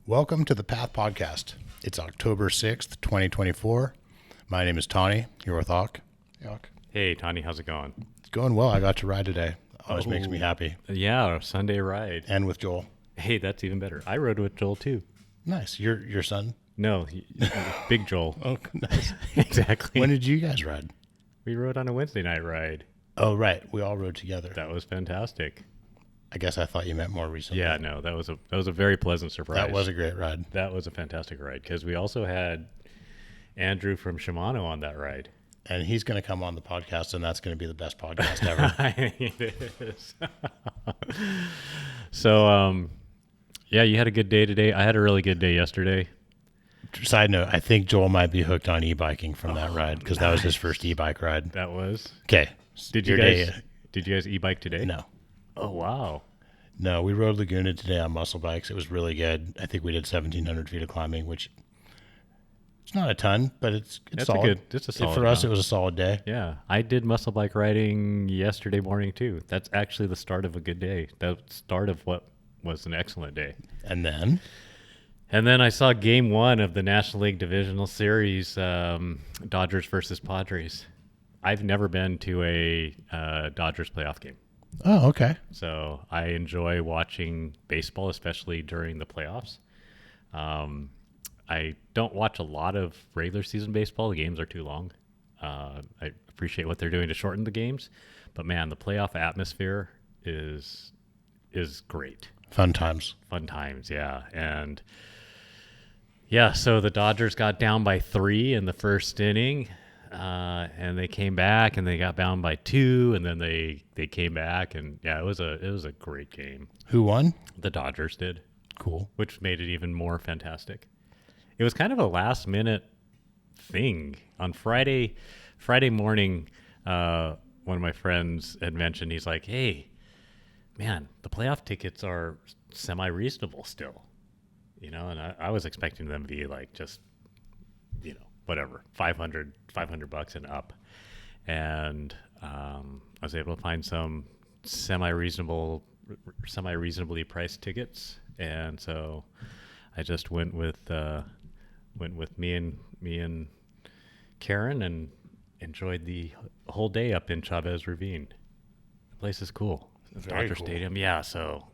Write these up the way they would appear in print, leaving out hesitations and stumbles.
Welcome to the Path Podcast. It's October 6th, 2024. My name is Tani, here with Auk. Auk. Hey, Tani, how's it going? It's going well. I got to ride today. Always makes me happy. Yeah, a Sunday ride. And with Joel. Hey, that's even better. I rode with Joel, too. Nice. Your son? No, Big Joel. Oh, nice. Exactly. When did you guys ride? We rode on a Wednesday night ride. Oh, right. We all rode together. That was fantastic. I guess I thought you meant more recently. Yeah, no, that was a very pleasant surprise. That was a great ride. That was a fantastic ride because we also had Andrew from Shimano on that ride. And he's going to come on the podcast, and that's going to be the best podcast ever. It is. So, yeah, you had a good day today. I had a really good day yesterday. Side note, I think Joel might be hooked on e-biking from that ride because that was his first e-bike ride. That was. Okay. Did you guys e-bike today? No. Oh, wow. No, we rode Laguna today on muscle bikes. It was really good. I think we did 1,700 feet of climbing, which it's not a ton, but it's solid. It's a solid for us, it was a solid day. Yeah. I did muscle bike riding yesterday morning, too. That's actually the start of a good day. The start of what was an excellent day. And then I saw game one of the National League Divisional Series, Dodgers versus Padres. I've never been to a Dodgers playoff game. Oh, okay. So I enjoy watching baseball, especially during the playoffs. I don't watch a lot of regular season baseball. The games are too long. I appreciate what they're doing to shorten the games. But, man, the playoff atmosphere is great. Fun times. Fun times, yeah. And, yeah, so the Dodgers got down by 3 in the first inning. And they came back and they got bound by 2, and then they came back, and yeah, it was a great game. Who won? The Dodgers did. Cool. Which made it even more fantastic. It was kind of a last minute thing. On Friday morning, one of my friends had mentioned, he's like, "Hey, man, the playoff tickets are semi-reasonable still." You know, and I was expecting them to be like just, you know, whatever, $500 and up. And I was able to find some semi-reasonably priced tickets. And so I just went with me and Karen and enjoyed the whole day up in Chavez Ravine. The place is cool. Dodger cool. Stadium. Yeah. So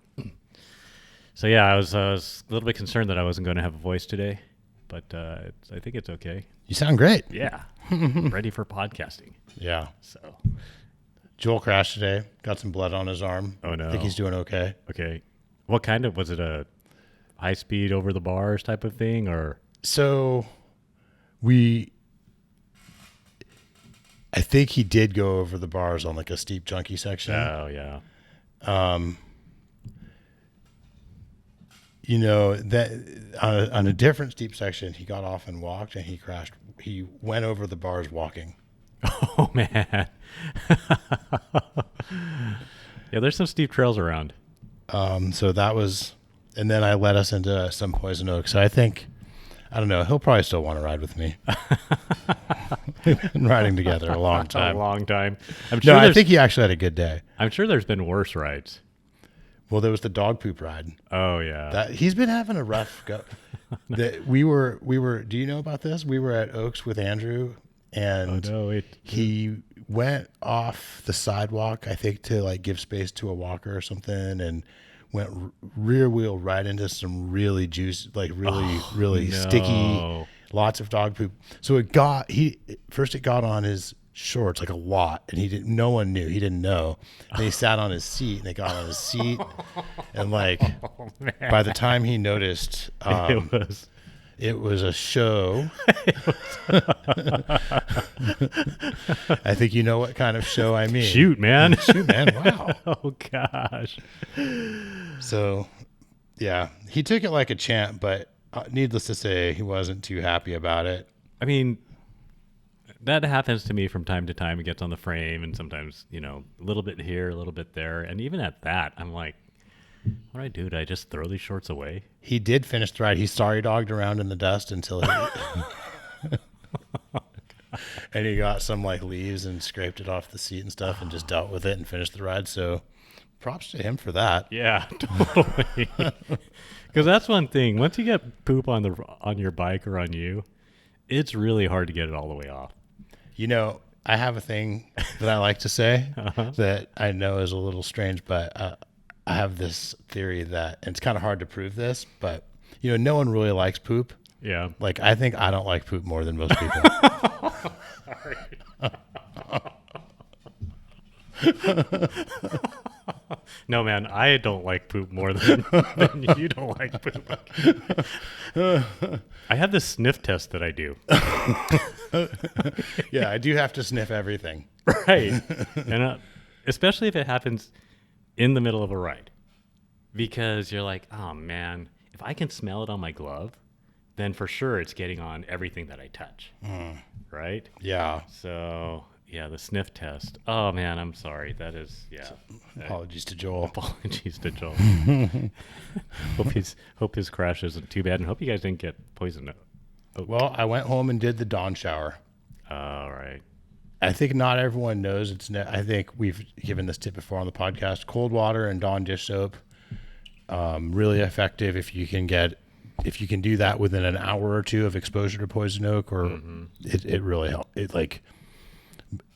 yeah, I was a little bit concerned that I wasn't going to have a voice today, but I think it's okay. You sound great. Yeah. Ready for podcasting. Yeah. So Joel crashed today. Got some blood on his arm. Oh, no. I think he's doing okay. Okay. What kind of, was it a high speed over the bars type of thing, or? So I think he did go over the bars on like a steep, junky section. Oh, yeah. You know, that on a different steep section, he got off and walked, and he crashed. He went over the bars walking. Oh, man. Yeah, there's some steep trails around. So that was, and then I led us into some Poison Oak. So I don't know, he'll probably still want to ride with me. We've been riding together a long time. A long time. I think he actually had a good day. I'm sure there's been worse rides. Well, there was the dog poop ride. Oh, yeah. He's been having a rough go. We were. Do you know about this? We were at Oaks with Andrew, and he went off the sidewalk, I think, to like give space to a walker or something, and went rear wheel right into some really juicy, like really sticky, lots of dog poop. So it got on his shorts like a lot, and no one knew. He didn't know. And he sat on his seat, and they got on his seat, and like by the time he noticed, it was a show. I think you know what kind of show I mean. Shoot, man. Wow. Oh, gosh. So, yeah, he took it like a champ, but needless to say, he wasn't too happy about it. I mean, that happens to me from time to time. It gets on the frame, and sometimes, you know, a little bit here, a little bit there. And even at that, I'm like, what do I do? Do I just throw these shorts away? He did finish the ride. He sorry dogged around in the dust until he... and he got some like leaves and scraped it off the seat and stuff and just dealt with it and finished the ride. So props to him for that. Yeah, totally. Because that's one thing. Once you get poop on your bike or on you, it's really hard to get it all the way off. You know, I have a thing that I like to say that I know is a little strange, but I have this theory that, and it's kind of hard to prove this, but you know, no one really likes poop. Yeah. Like, I think I don't like poop more than most people. Sorry. No, man, I don't like poop more than you don't like poop. I have this sniff test that I do. Yeah, I do have to sniff everything. Right. And especially if it happens in the middle of a ride. Because you're like, oh, man, if I can smell it on my glove, then for sure it's getting on everything that I touch. Right? Yeah. So, yeah, the sniff test. Oh, man, I'm sorry. That is, yeah. Apologies to Joel. Apologies to Joel. Hope his crash isn't too bad, and hope you guys didn't get poisoned. Well, I went home and did the dawn shower. All right. I think not everyone knows I think we've given this tip before on the podcast. Cold water and Dawn dish soap, really effective if you can do that within an hour or two of exposure to poison oak, or it really helps. It, like,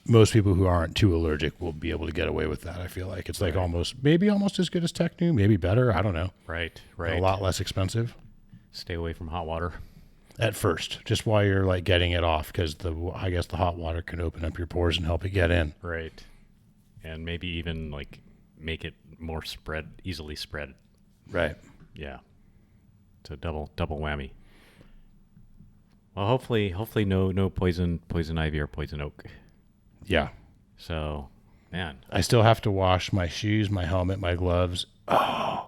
most people who aren't too allergic will be able to get away with that. I feel like it's like almost as good as Technu, maybe better. I don't know. Right. A lot less expensive. Stay away from hot water. At first, just while you're like getting it off, because I guess the hot water can open up your pores and help it get in. Right. And maybe even like make it more easily spread. Right. Yeah. It's a double whammy. Well, hopefully no poison ivy or poison oak. Yeah. So, man, I still have to wash my shoes, my helmet, my gloves. Oh,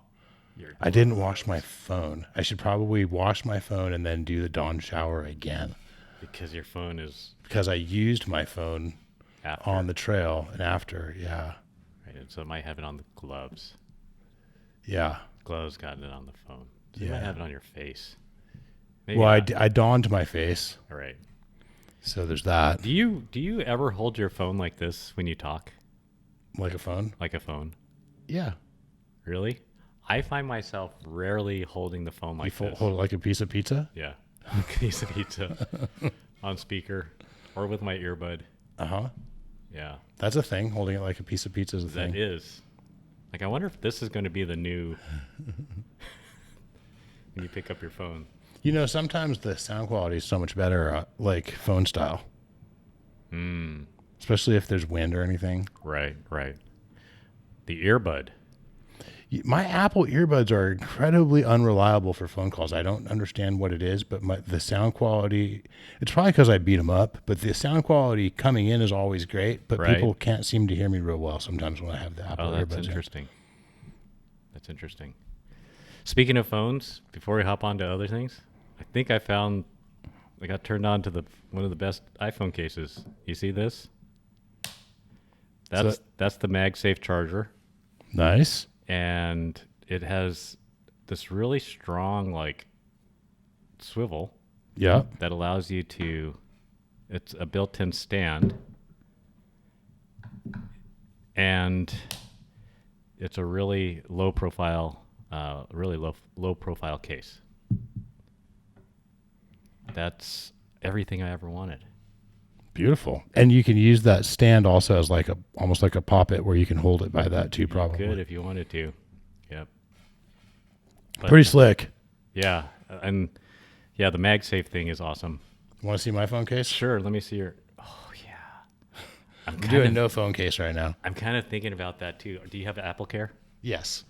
I didn't wash my phone. I should probably wash my phone and then do the dawn shower again. Because your phone is... Because I used my phone on the trail and after, yeah. Right, and so it might have it on the gloves. Yeah. Gloves got it on the phone. So you might have it on your face. Maybe well, I dawned my face. All right. So there's that. Do you ever hold your phone like this when you talk? Like a phone? Like a phone? Yeah. Really? I find myself rarely holding the phone like this. Hold it like a piece of pizza? Yeah. A piece of pizza on speaker or with my earbud. Uh-huh. Yeah. That's a thing. Holding it like a piece of pizza is a thing. That is. Like, I wonder if this is going to be the new when you pick up your phone. You know, sometimes the sound quality is so much better, like phone style. Especially if there's wind or anything. Right. The earbud. My Apple earbuds are incredibly unreliable for phone calls. I don't understand what it is, but the sound quality, it's probably because I beat them up, but the sound quality coming in is always great, but people can't seem to hear me real well sometimes when I have the Apple earbuds. That's interesting. That's interesting. Speaking of phones, before we hop on to other things, I think I got turned on to one of the best iPhone cases. You see this? That's the MagSafe charger. Nice. And it has this really strong, like, swivel. Yeah. That allows you to, it's a built-in stand. And it's a really low profile case. That's everything I ever wanted. Beautiful. And you can use that stand also as like almost like a pop-it where you can hold it by that too, probably. You could if you wanted to. Yep. But, pretty slick. Yeah. And yeah, the MagSafe thing is awesome. Want to see my phone case? Sure. Let me see your, oh yeah. I'm doing no phone case right now. I'm kind of thinking about that too. Do you have Apple Care? Yes.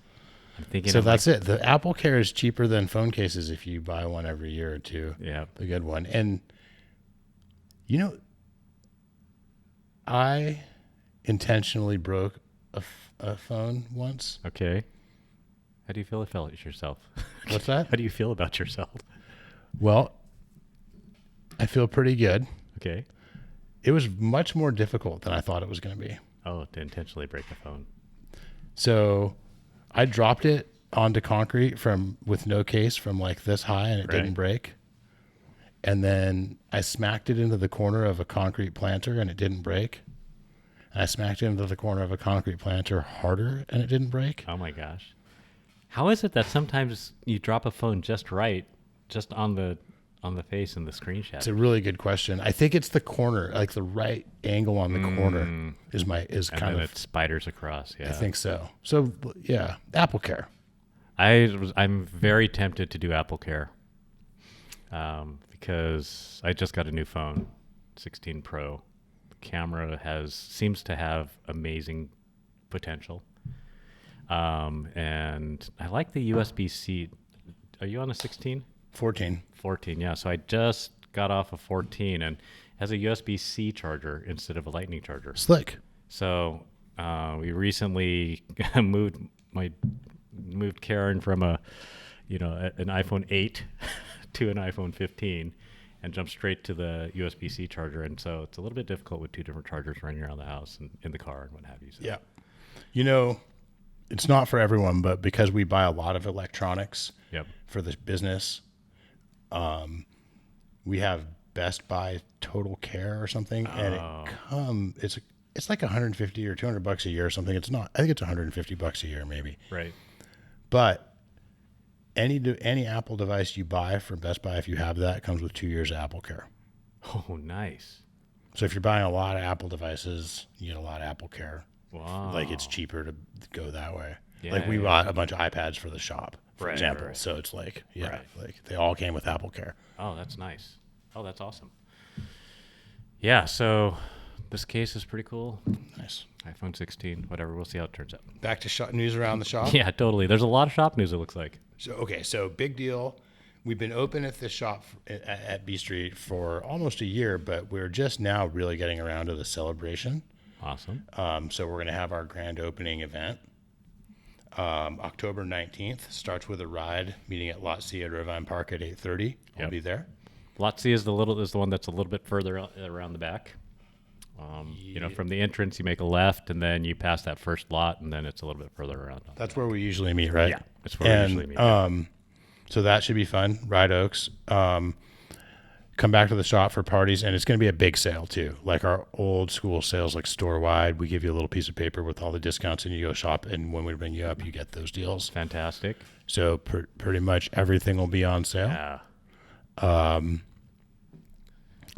I'm thinking. So that's it. The Apple Care is cheaper than phone cases if you buy one every year or two. Yeah. The good one. And you know, I intentionally broke a phone once. Okay. How do you feel about yourself? What's that? How do you feel about yourself? Well, I feel pretty good. Okay. It was much more difficult than I thought it was going to be. Oh, to intentionally break a phone. So I dropped it onto concrete with no case from like this high, and it didn't break. And then I smacked it into the corner of a concrete planter and it didn't break. and I smacked it into the corner of a concrete planter harder, and it didn't break. Oh my gosh. How is it that sometimes you drop a phone just right, just on the face in the screen shatter? It's a really good question. I think it's the corner, like the right angle on the corner is kind and of it spiders across. Yeah, I think so. So yeah, Apple Care. I'm very tempted to do Apple Care because I just got a new phone, 16 Pro. The camera seems to have amazing potential, and I like the USB-C. Are you on a 16? 14. 14, yeah. So I just got off a 14 and has a USB-C charger instead of a lightning charger. Slick. So we recently moved Karen from an iPhone 8 to an iPhone 15 and jumped straight to the USB-C charger. And so it's a little bit difficult with two different chargers running around the house and in the car and what have you. So. Yeah. It's not for everyone, but because we buy a lot of electronics for this business, we have Best Buy Total Care or something, and it's like $150 or $200 a year or something. It's not. I think it's $150 a year maybe. Right. But any Apple device you buy from Best Buy, if you have that, comes with 2 years of Apple Care. Oh, nice. So if you're buying a lot of Apple devices, you get a lot of Apple Care. Wow. Like it's cheaper to go that way. Yeah, like we bought a bunch of iPads for the shop, for example. Right. So it's like, like they all came with Apple Care. Oh, that's nice. Oh, that's awesome. Yeah, so this case is pretty cool. Nice. iPhone 16, whatever. We'll see how it turns out. Back to shop news around the shop. Yeah, totally. There's a lot of shop news, it looks like. So big deal. We've been open at this shop at B Street for almost a year, but we're just now really getting around to the celebration. Awesome. So we're going to have our grand opening event. October 19th starts with a ride meeting at Lot C at Irvine Park at 8:30. I'll be there. Lot C is the one that's a little bit further around the back. From the entrance, you make a left, and then you pass that first lot, and then it's a little bit further around. That's where we usually meet, right? Yeah, that's where we usually meet. So that should be fun. Ride Oaks. Come back to the shop for parties, and it's going to be a big sale too. Like our old school sales, like store wide. We give you a little piece of paper with all the discounts, and you go shop. And when we bring you up, you get those deals. Fantastic. So pretty much everything will be on sale. Yeah.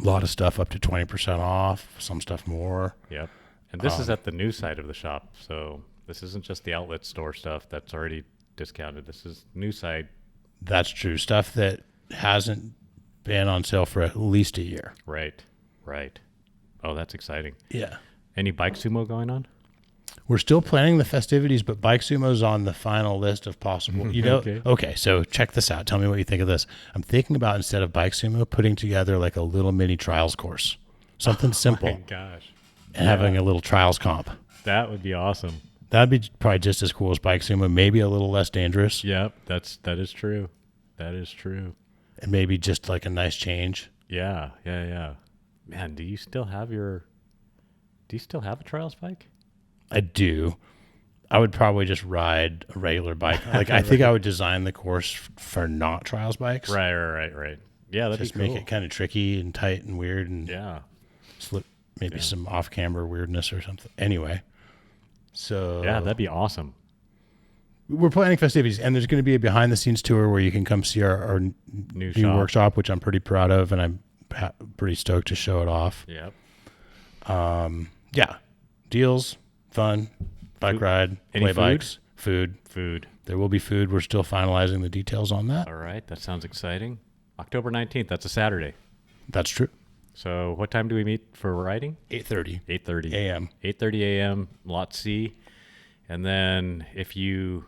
A lot of stuff up to 20% off. Some stuff more. Yep. And this is at the new side of the shop, so this isn't just the outlet store stuff that's already discounted. This is new side. That's true. Stuff that hasn't been on sale for at least a year. Right. Oh, that's exciting. Yeah. Any bike sumo going on? We're still planning the festivities, but Bike Sumo's on the final list of possible. Okay, so check this out. Tell me what you think of this. I'm thinking about, instead of Bike Sumo, putting together like a little mini trials course. Something simple. Oh my gosh. And having a little trials comp. That would be awesome. That'd be probably just as cool as Bike Sumo, maybe a little less dangerous. Yep, that is true. That is true. And maybe just like a nice change. Yeah. Man, do you still have a trials bike? I do. I would probably just ride a regular bike. Like I think I would design the course for not trials bikes. Right. Yeah, that'd just be cool. make it kind of tricky and tight and weird, and slip maybe some off-camber weirdness or something. Anyway, so yeah, that'd be awesome. We're planning festivities, and there's going to be a behind-the-scenes tour where you can come see our new workshop, which I'm pretty proud of, and I'm pretty stoked to show it off. Yep. Yeah, deals. Fun, bike ride, play bikes, food. There will be food. We're still finalizing the details on that. All right, that sounds exciting. October 19th, that's a Saturday. That's true. So what time do we meet for riding? 8:30. 8:30 a.m. 8:30 a.m., Lot C. And then if you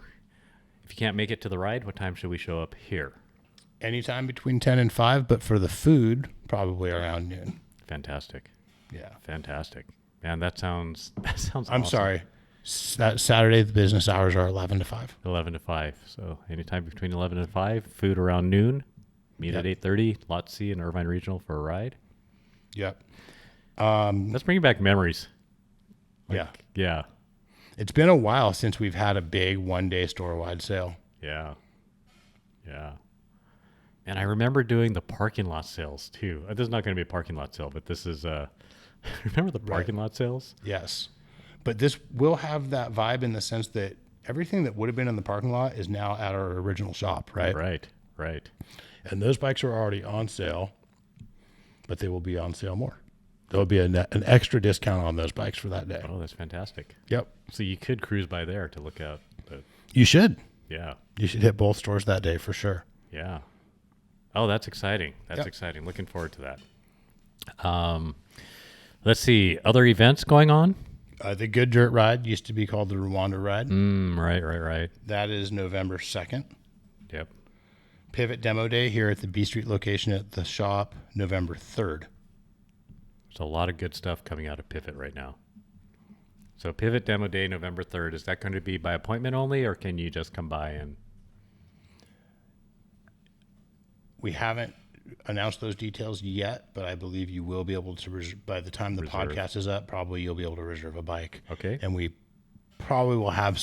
can't make it to the ride, what time should we show up here? Anytime between 10 and 5, but for the food, probably around noon. Fantastic. Yeah. Fantastic. Man, that sounds awesome. I'm sorry. Saturday, the business hours are 11 to 5. 11 to 5. So anytime between 11 and 5, food around noon. Meet at 8:30, Lot C in Irvine Regional for a ride. Yep. Let's bring back memories. Yeah. It's been a while since we've had a big one-day store-wide sale. Yeah. And I remember doing the parking lot sales too. This is not going to be a parking lot sale, but this is remember the parking lot sales? Yes. But this will have that vibe in the sense that everything that would have been in the parking lot is now at our original shop, right? Right. And those bikes are already on sale, but they will be on sale more. There will be an extra discount on those bikes for that day. Oh, that's fantastic. Yep. So you could cruise by there to look out. You should. Yeah. You should hit both stores that day for sure. Yeah. Oh, that's exciting. That's exciting. Looking forward to that. Let's see. Other events going on? The Good Dirt Ride used to be called the Rwanda Ride. Right. That is November 2nd. Yep. Pivot Demo Day here at the B Street location at the shop, November 3rd. There's a lot of good stuff coming out of Pivot right now. So Pivot Demo Day, November 3rd. Is that going to be by appointment only, or can you just come by and... We haven't announced those details yet, but I believe you will be able to, by the time the podcast is up, probably you'll be able to reserve a bike. Okay. And we probably will have,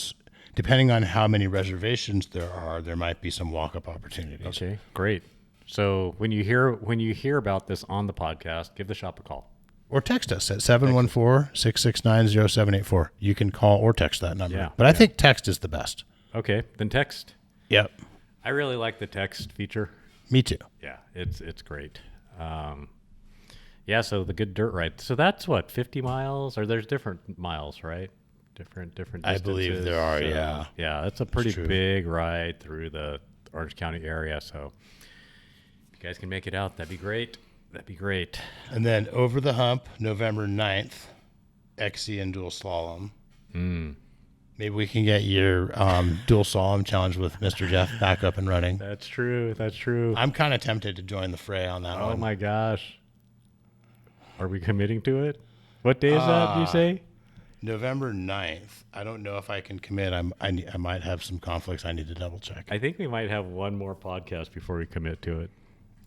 depending on how many reservations there are, there might be some walk-up opportunities. Okay, great. So when you hear about this on the podcast, give the shop a call. Or text us at 714-669-0784. You can call or text that number. Yeah, but I think text is the best. Okay, then text. Yep. I really like the text feature. Me too. Yeah, it's great. So the Good Dirt Ride. So that's what, 50 miles? Or there's different miles, right? Different distances. I believe there are, Yeah, it's a pretty big ride through the Orange County area. So if you guys can make it out, that'd be great. And then over the hump, November 9th, XC and dual slalom. Maybe we can get your dual slalom challenge with Mr. Jeff back up and running. That's true. I'm kind of tempted to join the fray on that one. Oh my gosh. Are we committing to it? What day is that, do you say? November 9th. I don't know if I can commit. I might have some conflicts I need to double check. I think we might have one more podcast before we commit to it.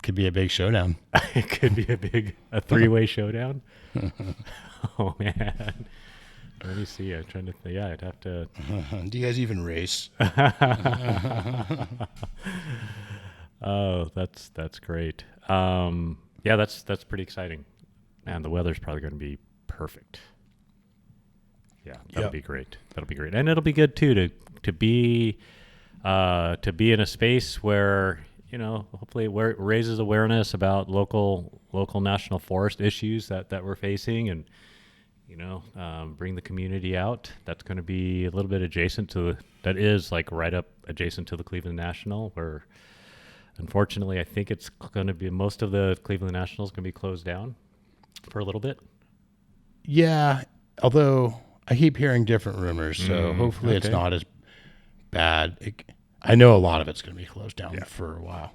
Could be a big showdown. It could be a three-way showdown. Oh man. Let me see. I'm trying to think. Yeah, I'd have to. Do you guys even race? Oh, that's great. That's pretty exciting. Man, the weather's probably going to be perfect. Yeah, that'll be great. And it'll be good too to be in a space where, hopefully it raises awareness about local national forest issues that we're facing, and bring the community out. That's going to be a little bit adjacent to that is like right up adjacent to the Cleveland National, where unfortunately I think it's going to be most of the Cleveland National is going to be closed down for a little bit. Yeah, although I keep hearing different rumors, so hopefully it's not as bad. I know a lot of it's going to be closed down for a while,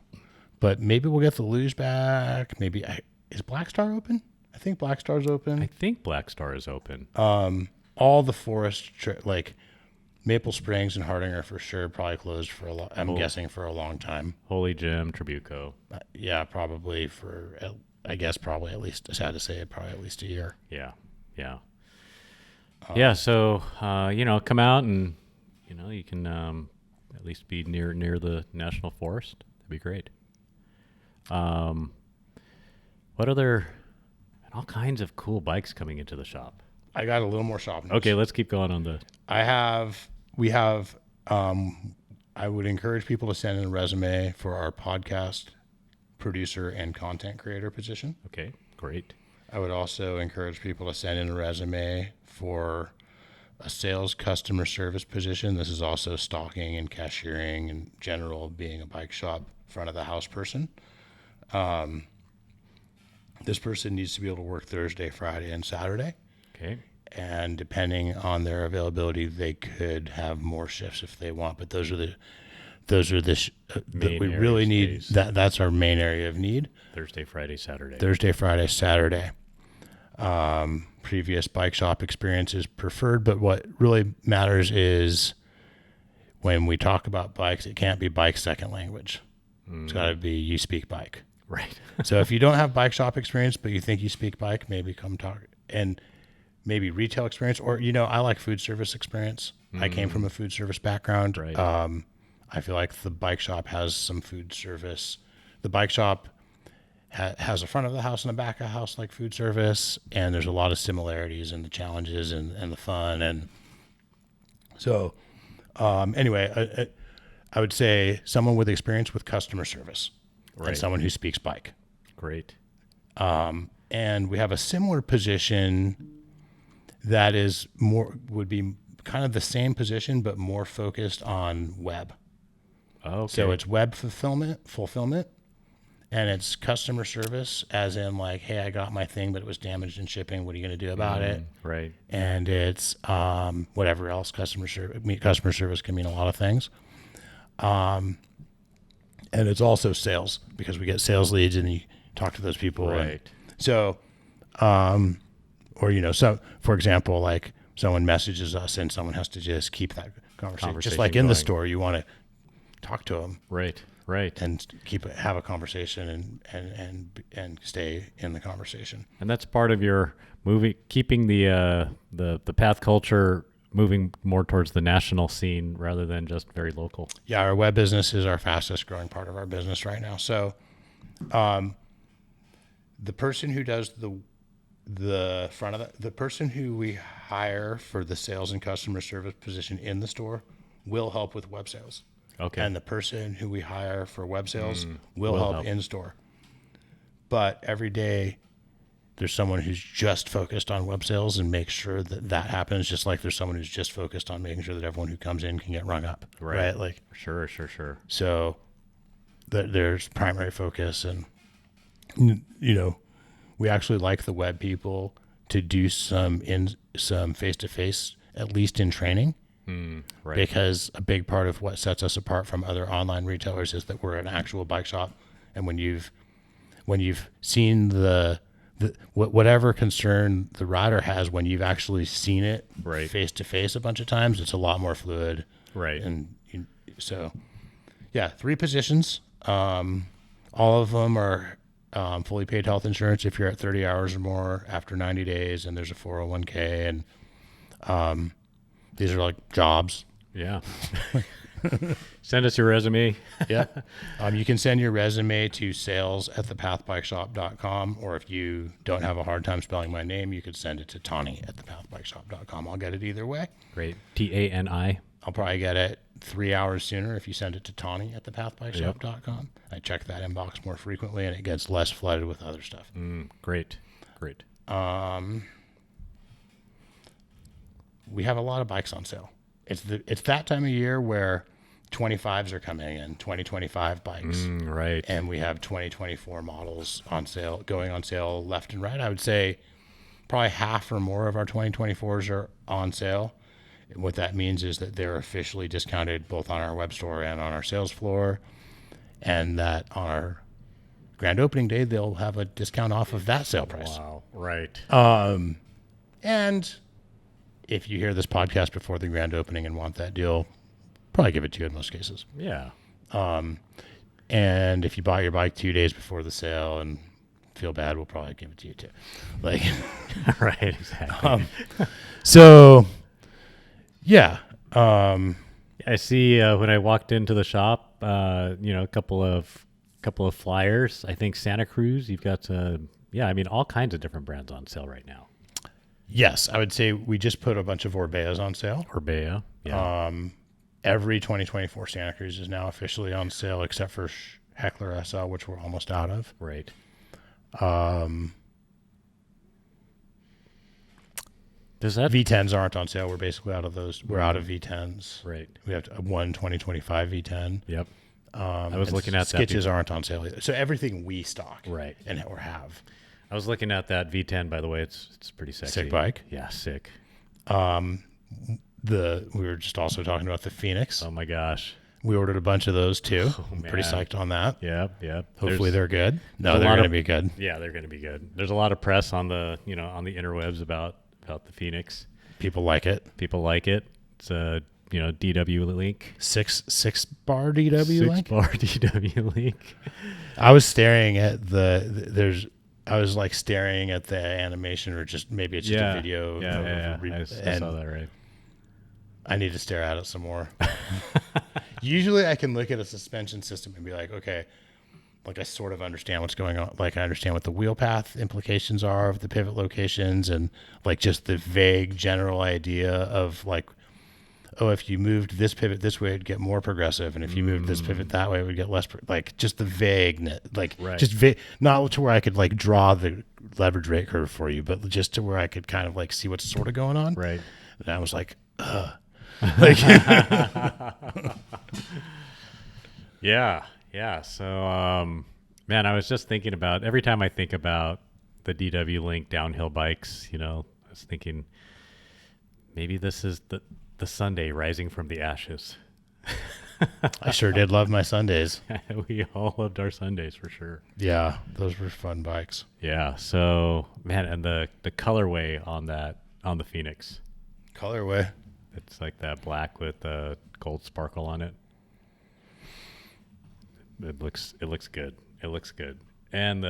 but maybe we'll get the luge back. Maybe is Black Star open? I think Black Star's open. I think Black Star is open. All the forest, like Maple Springs and Harding are for sure probably closed for I'm guessing for a long time. Holy Gym, Trabuco. Yeah, probably for, I guess probably at least, sad to say, probably at least a year. Yeah. So, come out and, you can at least be near the National Forest. That'd be great. What other... all kinds of cool bikes coming into the shop. I got a little more shop notes. Okay, let's keep going on the... I would encourage people to send in a resume for our podcast producer and content creator position. Okay, great. I would also encourage people to send in a resume for a sales customer service position. This is also stocking and cashiering and general being a bike shop front of the house person. This person needs to be able to work Thursday, Friday, and Saturday. Okay. And depending on their availability, they could have more shifts if they want. But those are the that we really need. That's our main area of need. Thursday, Friday, Saturday. Previous bike shop experience is preferred, but what really matters is when we talk about bikes, it can't be bike second language. It's got to be you speak bike. Right. So if you don't have bike shop experience, but you think you speak bike, maybe come talk. And maybe retail experience, or, I like food service experience. I came from a food service background. Right. I feel like the bike shop has some food service. The bike shop has a front of the house and a back of the house like food service, and there's a lot of similarities in the challenges and the fun. And so anyway, I would say someone with experience with customer service and someone who speaks bike. Great. And we have a similar position that is would be kind of the same position, but more focused on web. Okay. So it's web fulfillment, and it's customer service, as in like, hey, I got my thing, but it was damaged in shipping. What are you going to do about it? Right. And it's whatever else. Customer service can mean a lot of things. And it's also sales, because we get sales leads and you talk to those people. Right. So, so for example, like someone messages us and someone has to just keep that conversation. Just like in the store, you want to talk to them. Right. And have a conversation and stay in the conversation. And that's part of your keeping the path culture moving more towards the national scene rather than just very local. Yeah, our web business is our fastest growing part of our business right now. So, the person who does the front of the person who we hire for the sales and customer service position in the store will help with web sales. Okay. And the person who we hire for web sales will help in store. But every day there's someone who's just focused on web sales and makes sure that happens, just like there's someone who's just focused on making sure that everyone who comes in can get rung up. Right? Like Sure. So there's primary focus, and we actually like the web people to do some face-to-face, at least in training. Right. Because a big part of what sets us apart from other online retailers is that we're an actual bike shop. And when you've seen whatever concern the rider has, when you've actually seen it face to face a bunch of times, it's a lot more fluid. Right. And so, yeah, 3 positions. All of them are fully paid health insurance if you're at 30 hours or more after 90 days, and there's a 401k, and these are like jobs. Yeah. Send us your resume. Yeah. You can send your resume to sales@thepathbikeshop.com, or if you don't have a hard time spelling my name, you could send it to Tani@thepathbikeshop.com. I'll get it either way. Great. TANI. I'll probably get it 3 hours sooner if you send it to Tani@thepathbikeshop.com. I check that inbox more frequently, and it gets less flooded with other stuff. Great. We have a lot of bikes on sale. It's that time of year where 25s are coming in, 2025 bikes. Right. And we have 2024 models on sale, going on sale left and right. I would say probably half or more of our 2024s are on sale. And what that means is that they're officially discounted both on our web store and on our sales floor, and that on our grand opening day, they'll have a discount off of that sale price. Wow. Right. And if you hear this podcast before the grand opening and want that deal, probably give it to you in most cases. Yeah. And if you bought your bike 2 days before the sale and feel bad, we'll probably give it to you too. Like, right. Exactly. So, yeah. I see when I walked into the shop, a couple of flyers. I think Santa Cruz. You've got all kinds of different brands on sale right now. Yes, I would say we just put a bunch of Orbeas on sale. Orbea, yeah. Every 2024 Santa Cruz is now officially on sale, except for Heckler SL, which we're almost out of. Right. Does that V10s aren't on sale? We're basically out of those. We're out of V10s. Right. We have one 2025 V10. Yep. I was looking at that. Skitches aren't on sale either. So everything we stock, right, and or have. I was looking at that V10. By the way, it's pretty sexy. Sick bike. Yeah, sick. We were just also talking about the Pheonix. Oh my gosh. We ordered a bunch of those too. Oh, I'm pretty psyched on that. Yep. Hopefully they're good. No, they're going to be good. Yeah, they're going to be good. There's a lot of press on the interwebs about the Pheonix. People like it. It's a DW link. 6 bar DW link. 6 bar DW link. I was staring at staring at the animation, or just maybe it's just a video. Yeah. I saw that, right. I need to stare at it some more. Usually I can look at a suspension system and be like, okay, like I sort of understand what's going on. Like I understand what the wheel path implications are of the pivot locations, and like just the vague general idea of like, oh, if you moved this pivot this way, it'd get more progressive, and if you moved this pivot that way, it would get less. Like just the vagueness, like just not to where I could like draw the leverage rate curve for you, but just to where I could kind of like see what's sort of going on. Right. And I was like, like, yeah. So, man, I was just thinking about every time I think about the DW Link downhill bikes, you know, I was thinking maybe this is the Sunday rising from the ashes. I sure did love my Sundays. We all loved our Sundays for sure. Yeah, those were fun bikes. Yeah. So, man, and the colorway on the Pheonix. Colorway. It's like that black with the gold sparkle on it. It looks good. It looks good. And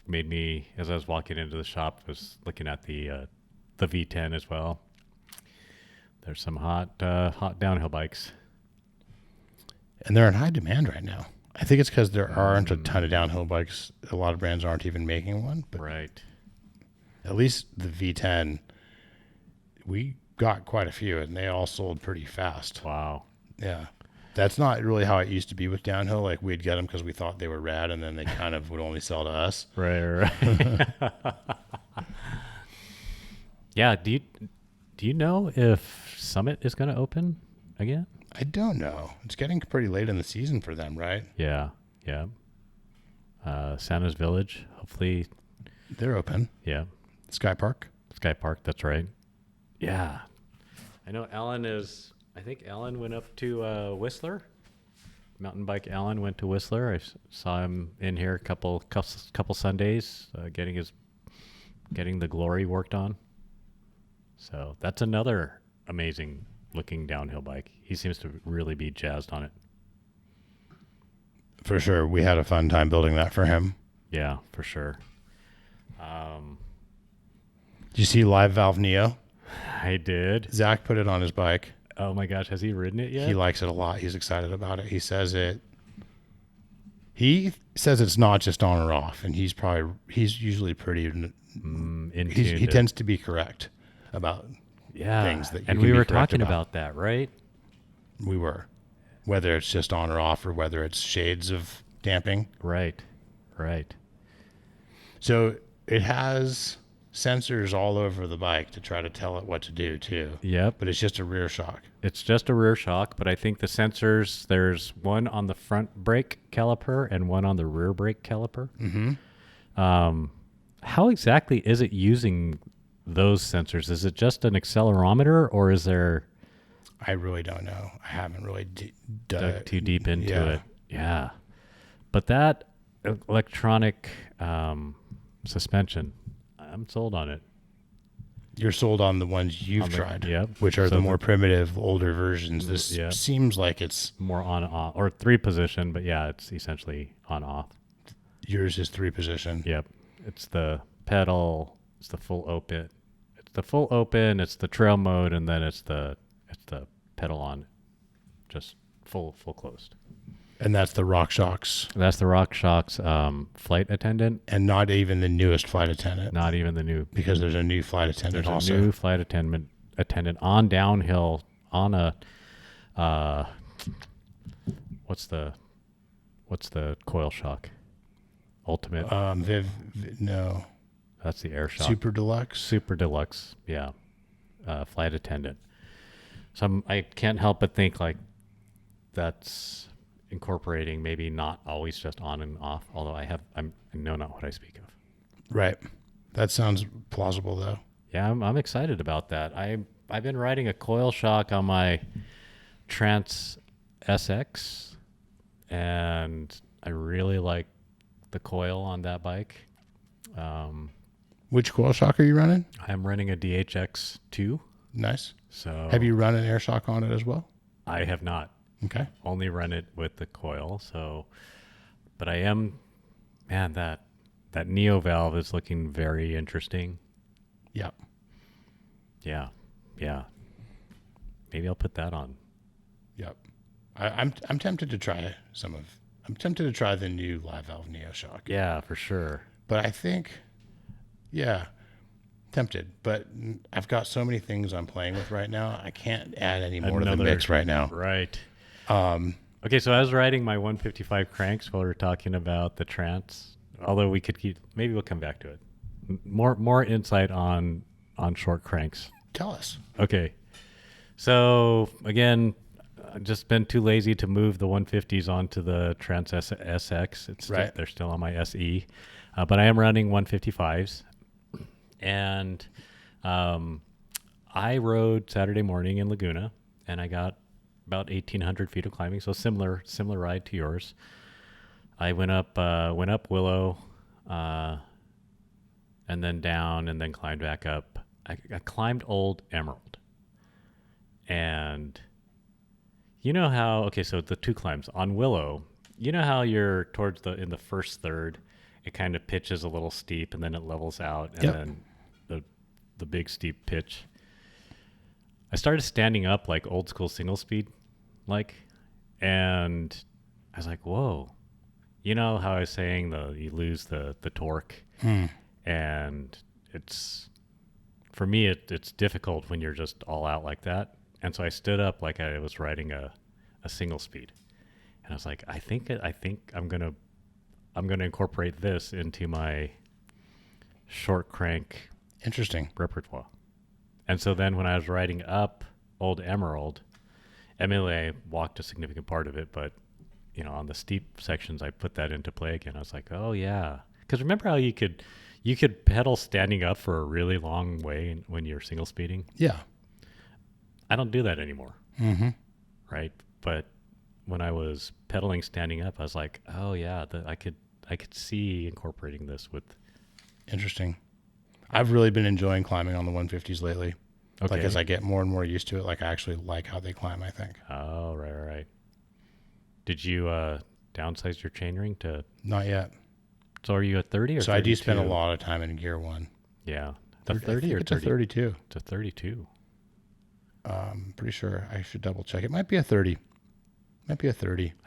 made me, as I was walking into the shop, was looking at the V10 as well. There's some hot downhill bikes. And they're in high demand right now. I think it's because there aren't a ton of downhill bikes. A lot of brands aren't even making one. But right. At least the V10, we got quite a few, and they all sold pretty fast. Wow. Yeah. That's not really how it used to be with downhill. Like we'd get them because we thought they were rad, and then they kind of would only sell to us. Right. Yeah. Do you know if Summit is going to open again? I don't know. It's getting pretty late in the season for them, right? Yeah. Santa's Village, hopefully. They're open. Yeah. Sky Park, that's right. Yeah. I know I think Alan went up to Whistler. Mountain bike Alan went to Whistler. I saw him in here a couple Sundays, getting the Glory worked on. So that's another amazing looking downhill bike. He seems to really be jazzed on it. For sure. We had a fun time building that for him. Yeah, for sure. Did you see Live Valve Neo? I did. Zach put it on his bike. Oh my gosh, has he ridden it yet? He likes it a lot. He's excited about it. He says it's not just on or off, and he's usually pretty he tends to be correct about things that you and can we be were correct talking about that, right? We were. Whether it's just on or off, or whether it's shades of damping. Right. So it has sensors all over the bike to try to tell it what to do too. Yep. But it's just a rear shock. It's just a rear shock, but I think the sensors, there's one on the front brake caliper and one on the rear brake caliper. Mm-hmm. How exactly is it using those sensors? Is it just an accelerometer, or is there... I really don't know. I haven't really dug too deep into it. Yeah. But that electronic suspension, I'm sold on it. You're sold on the ones you've tried, which are so the more primitive, older versions. This seems like it's more on-off, or 3-position, but yeah, it's essentially on-off. Yours is 3-position. Yep. It's the pedal, it's the full open. It's the trail mode, and then it's the pedal on, just full closed. And that's the RockShox. That's the RockShox flight attendant. And not even the newest flight attendant. Not even the new. Because there's a new flight attendant also. There's a new flight attendant on downhill on a, what's the coil shock? Ultimate? No. That's the air shock. Super Deluxe, yeah. Flight attendant. So I can't help but think like that's incorporating maybe not always just on and off, although I know not what I speak of. Right. That sounds plausible though. Yeah, I'm excited about that. I've been riding a coil shock on my Trans SX, and I really like the coil on that bike. Which coil shock are you running? I'm running a DHX2. Nice. So have you run an air shock on it as well? I have not. Okay. Only run it with the coil. So, but I am, man, that Neo valve is looking very interesting. Yep. Yeah. Maybe I'll put that on. Yep. I'm tempted to try some I'm tempted to try the new Live Valve Neo Shock. Yeah, for sure. But I think, yeah, tempted. But I've got so many things I'm playing with right now. I can't add any more to the mix right now. Right. Okay, so I was riding my 155 cranks while we were talking about the Trance. Although we could maybe we'll come back to it. More insight on short cranks. Tell us. Okay. So again, I've just been too lazy to move the 150s onto the Trance SX. They're still on my SE, but I am running 155s, and I rode Saturday morning in Laguna, and I got about 1,800 feet of climbing, so similar ride to yours. I went up Willow, and then down, and then climbed back up. I climbed Old Emerald, and you know how, okay, so the two climbs on Willow, you know how you're in the first third, it kind of pitches a little steep and then it levels out, and then the big steep pitch. I started standing up like old school single speed, and I was like, whoa. You know how I was saying you lose the torque, and for me it's difficult when you're just all out like that. And so I stood up like I was riding a single speed, and I was like, I think I'm gonna incorporate this into my short crank repertoire. And so then when I was riding up Old Emerald, Emily walked a significant part of it, but on the steep sections I put that into play again. I was like, oh yeah, because remember how you could pedal standing up for a really long way when you're single speeding? Yeah. I don't do that anymore. Mm-hmm. Right. But when I was pedaling standing up, I was like, oh yeah, I could see incorporating this with. Interesting. I've really been enjoying climbing on the 150s lately. Okay. Like as I get more and more used to it, I actually like how they climb, I think. Oh, right. Did you downsize your chainring to? Not yet. So are you at 30 or 32? So I do spend a lot of time in gear one. Yeah. The 30 or 30? It's a 32. It's a 32. Pretty sure. I should double check. It might be a 30. I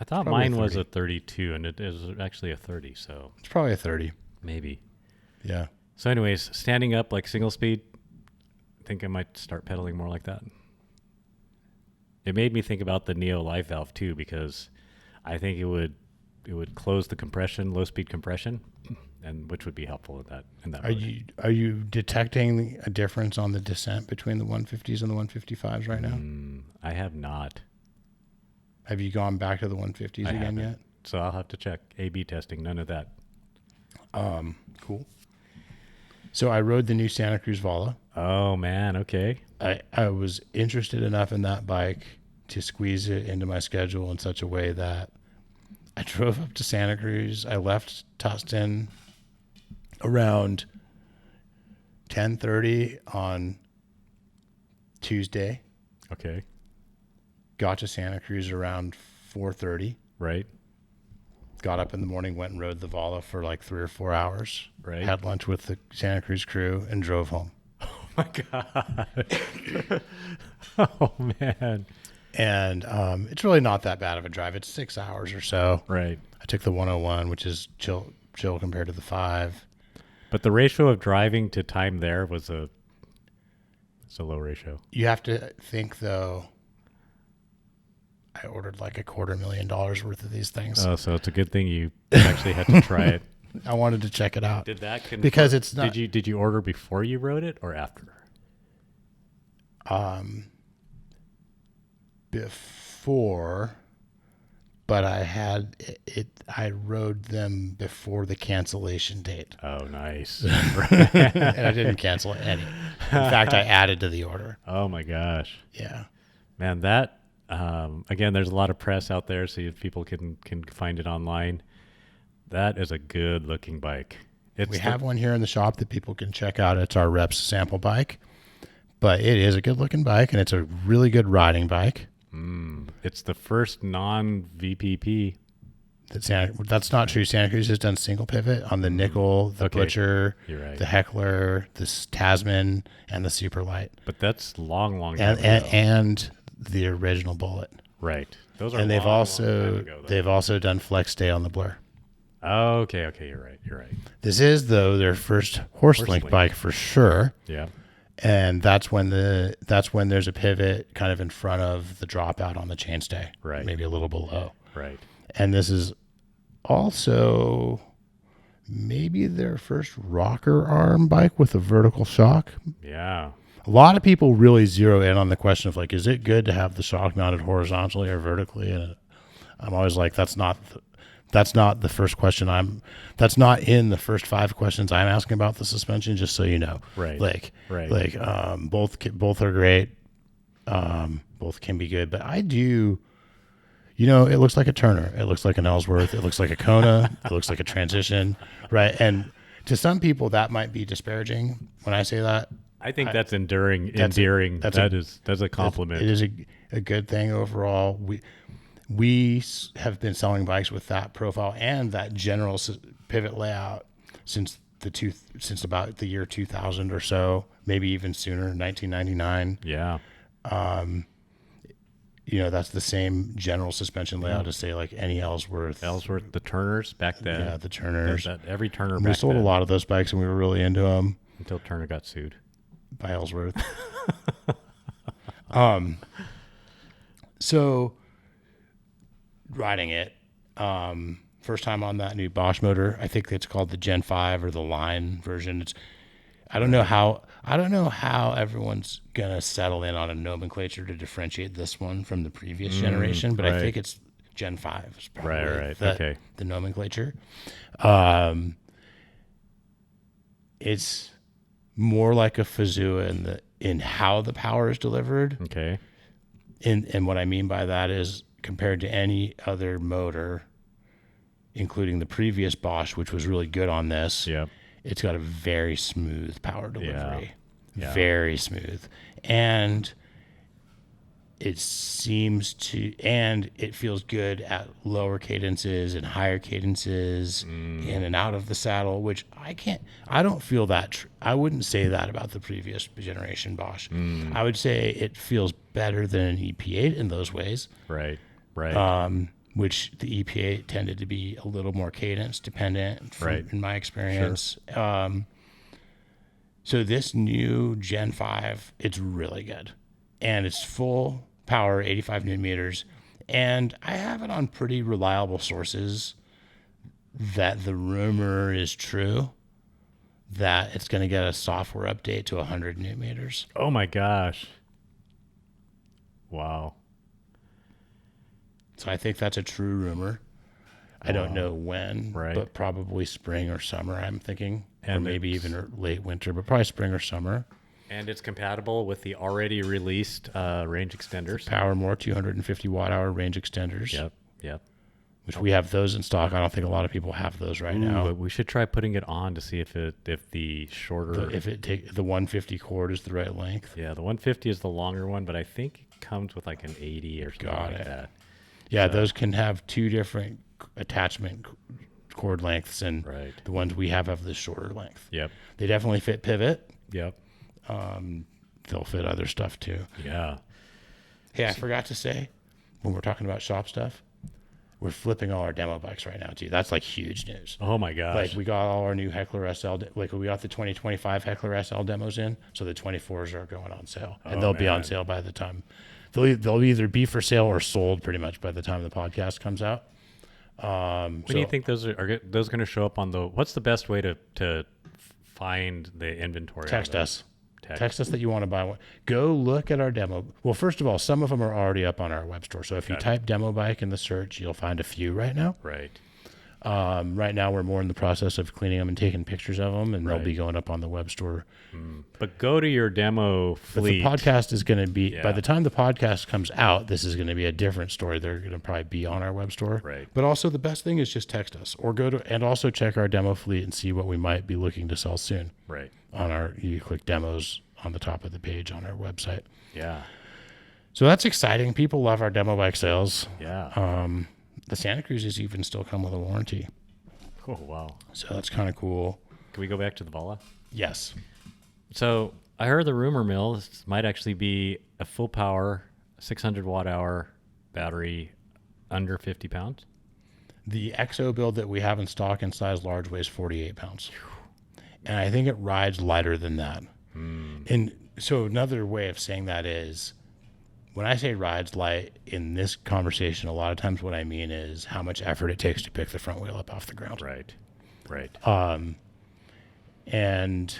thought mine was a 32, and it is actually a 30, so. It's probably a 30. Maybe. Yeah. So anyways, standing up like single speed, I think I might start pedaling more like that. It made me think about the Neo Live Valve too, because I think it would close the compression, low speed compression, and which would be helpful in that. Are you detecting a difference on the descent between the 150s and the 155s right now? I have not. Have you gone back to the 150s again yet? So I'll have to check. A/B testing, none of that. Cool. So I rode the new Santa Cruz Vala. Oh man, okay. I was interested enough in that bike to squeeze it into my schedule in such a way that I drove up to Santa Cruz. I left Tustin around 10:30 on Tuesday. Okay. Got to Santa Cruz around 4:30. Right. Got up in the morning, went and rode the Vala for like 3 or 4 hours. Right. Had lunch with the Santa Cruz crew and drove home. Oh my God. Oh man. And it's really not that bad of a drive. It's 6 hours or so. Right. I took the 101, which is chill compared to the 5. But the ratio of driving to time there it's a low ratio. You have to think though, I ordered like $250,000 worth of these things. Oh, so it's a good thing you actually had to try it. I wanted to check it out. Did that because it's not. Did you order before you rode it or after? Before, but I had it. I rode them before the cancellation date. Oh, nice. And I didn't cancel any. In fact, I added to the order. Oh my gosh. Yeah. Man, that again, there's a lot of press out there, so people can find it online. That is a good looking bike. We have one here in the shop that people can check out. It's our Reps sample bike, but it is a good looking bike, and it's a really good riding bike. It's the first non-VPP. That's not true. Santa Cruz has done single pivot on the Nickel, the Butcher, right. The Heckler, the Tasman, and the Superlight. But that's long and the original Bullet. Right. Those are And they've also done flex stay on the Blur. Oh, okay. You're right. This is though their first Horstlink bike for sure. Yeah. And that's when there's a pivot kind of in front of the dropout on the chainstay. Right. Maybe a little below. Right. And this is also maybe their first rocker arm bike with a vertical shock. Yeah. A lot of people really zero in on the question of like, is it good to have the shock mounted horizontally or vertically? And I'm always like, that's not the first question that's not in the first 5 questions I'm asking about the suspension, just so you know. Right. Both are great. Both can be good, but I do, it looks like a Turner. It looks like an Ellsworth. It looks like a Kona. It looks like a Transition. Right. And to some people that might be disparaging when I say that. I think that's endearing. That's a compliment. It is a good thing overall. We have been selling bikes with that profile and that general pivot layout since about the year 2000 or so, maybe even sooner, 1999. Yeah. That's the same general suspension layout as say like any Ellsworth, the Turners back then. Yeah, the Turners. Every Turner. We sold a lot of those bikes and we were really into them until Turner got sued by Ellsworth. So riding it, first time on that new Bosch motor. I think it's called the Gen 5 or the Line version. I don't know how everyone's gonna settle in on a nomenclature to differentiate this one from the previous generation, but I think it's Gen 5 is probably the nomenclature. It's more like a Fazua in how the power is delivered. Okay. And what I mean by that is compared to any other motor, including the previous Bosch, which was really good on this. Yeah. It's got a very smooth power delivery. Yeah. Very smooth. And it feels good at lower cadences and higher cadences in and out of the saddle, which I don't feel that. I wouldn't say that about the previous generation Bosch. I would say it feels better than an EP8 in those ways. Right. Which the EP8 tended to be a little more cadence dependent in my experience. Sure. So this new Gen 5, it's really good. And it's full power, 85 newton meters. And I have it on pretty reliable sources that the rumor is true that it's going to get a software update to 100 newton meters. Oh my gosh. Wow. So I think that's a true rumor. I don't know when, but probably spring or summer, I'm thinking. Or maybe even late winter, but probably spring or summer. And it's compatible with the already released range extenders. Power More 250 watt hour range extenders. Yep. Which we have those in stock. I don't think a lot of people have those right now. But we should try putting it on to see if the shorter... the 150 cord is the right length. Yeah, the 150 is the longer one, but I think it comes with like an 80 or something like that. Yeah, those can have 2 different attachment cord lengths, and the ones we have the shorter length. Yep. They definitely fit pivot. Yep. They'll fit other stuff too. Yeah. Hey, I forgot to say, when we're talking about shop stuff, we're flipping all our demo bikes right now too. That's like huge news. Oh my gosh. Like we got all our new Heckler SL, we got the 2025 Heckler SL demos in, so the 24s are going on sale, and they'll be on sale by the time. They'll either be for sale or sold pretty much by the time the podcast comes out. When do you think those are those going to show up on what's the best way to find the inventory? Text us. Text us that you want to buy one. Go look at our demo. Well, first of all, some of them are already up on our web store. So if you type demo bike in the search, you'll find a few right now. Right. Right now, we're more in the process of cleaning them and taking pictures of them, and they'll be going up on the web store. But go to your demo fleet. But the podcast is going to be, by the time the podcast comes out, this is going to be a different story. They're going to probably be on our web store. Right. But also the best thing is just text us or and also check our demo fleet and see what we might be looking to sell soon. Right. You click demos on the top of the page on our website. Yeah. So that's exciting. People love our demo bike sales. Yeah. The Santa Cruzes even still come with a warranty. Oh, wow. So that's kind of cool. Can we go back to the Vala? Yes. So I heard the rumor mill. This might actually be a full power, 600 watt hour battery under 50 pounds. The XO build that we have in stock in size large weighs 48 pounds. And I think it rides lighter than that. And so another way of saying that is, when I say rides light in this conversation, a lot of times what I mean is how much effort it takes to pick the front wheel up off the ground. Right. And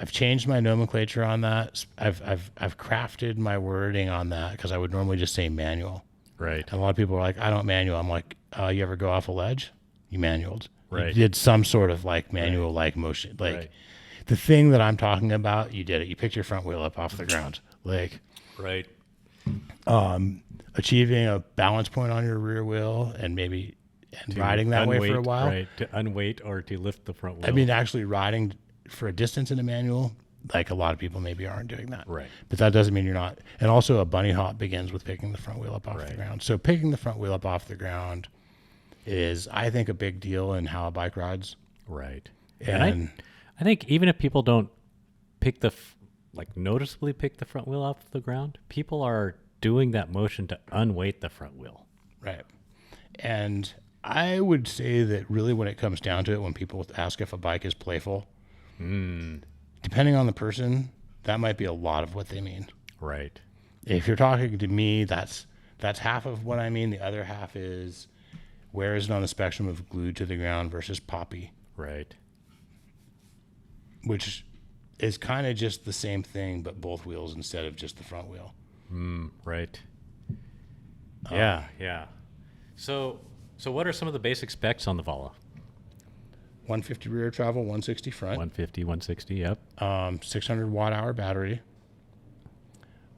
I've changed my nomenclature on that. I've crafted my wording on that because I would normally just say manual. Right. And a lot of people are like, I don't manual. I'm like, you ever go off a ledge? You manualed. Right. You did some sort of like manual like motion. Like the thing that I'm talking about, you did it. You picked your front wheel up off the ground. Like right. Achieving a balance point on your rear wheel and maybe riding that way for a while. Right. To unweight or to lift the front wheel. I mean, actually riding for a distance in a manual, like a lot of people maybe aren't doing that. Right. But that doesn't mean you're not. And also a bunny hop begins with picking the front wheel up off the ground. So picking the front wheel up off the ground is, I think, a big deal in how a bike rides. Right. And I think even if people don't pick noticeably pick the front wheel off the ground, people are doing that motion to unweight the front wheel. Right. And I would say that really when it comes down to it, when people ask if a bike is playful, depending on the person, that might be a lot of what they mean. Right. If you're talking to me, that's half of what I mean. The other half is, where is it on the spectrum of glued to the ground versus poppy? Right. Which is kind of just the same thing, but both wheels instead of just the front wheel. Right. Yeah. So what are some of the basic specs on the Vala? 150 rear travel, 160 front. 150, 160, yep. 600 watt hour battery.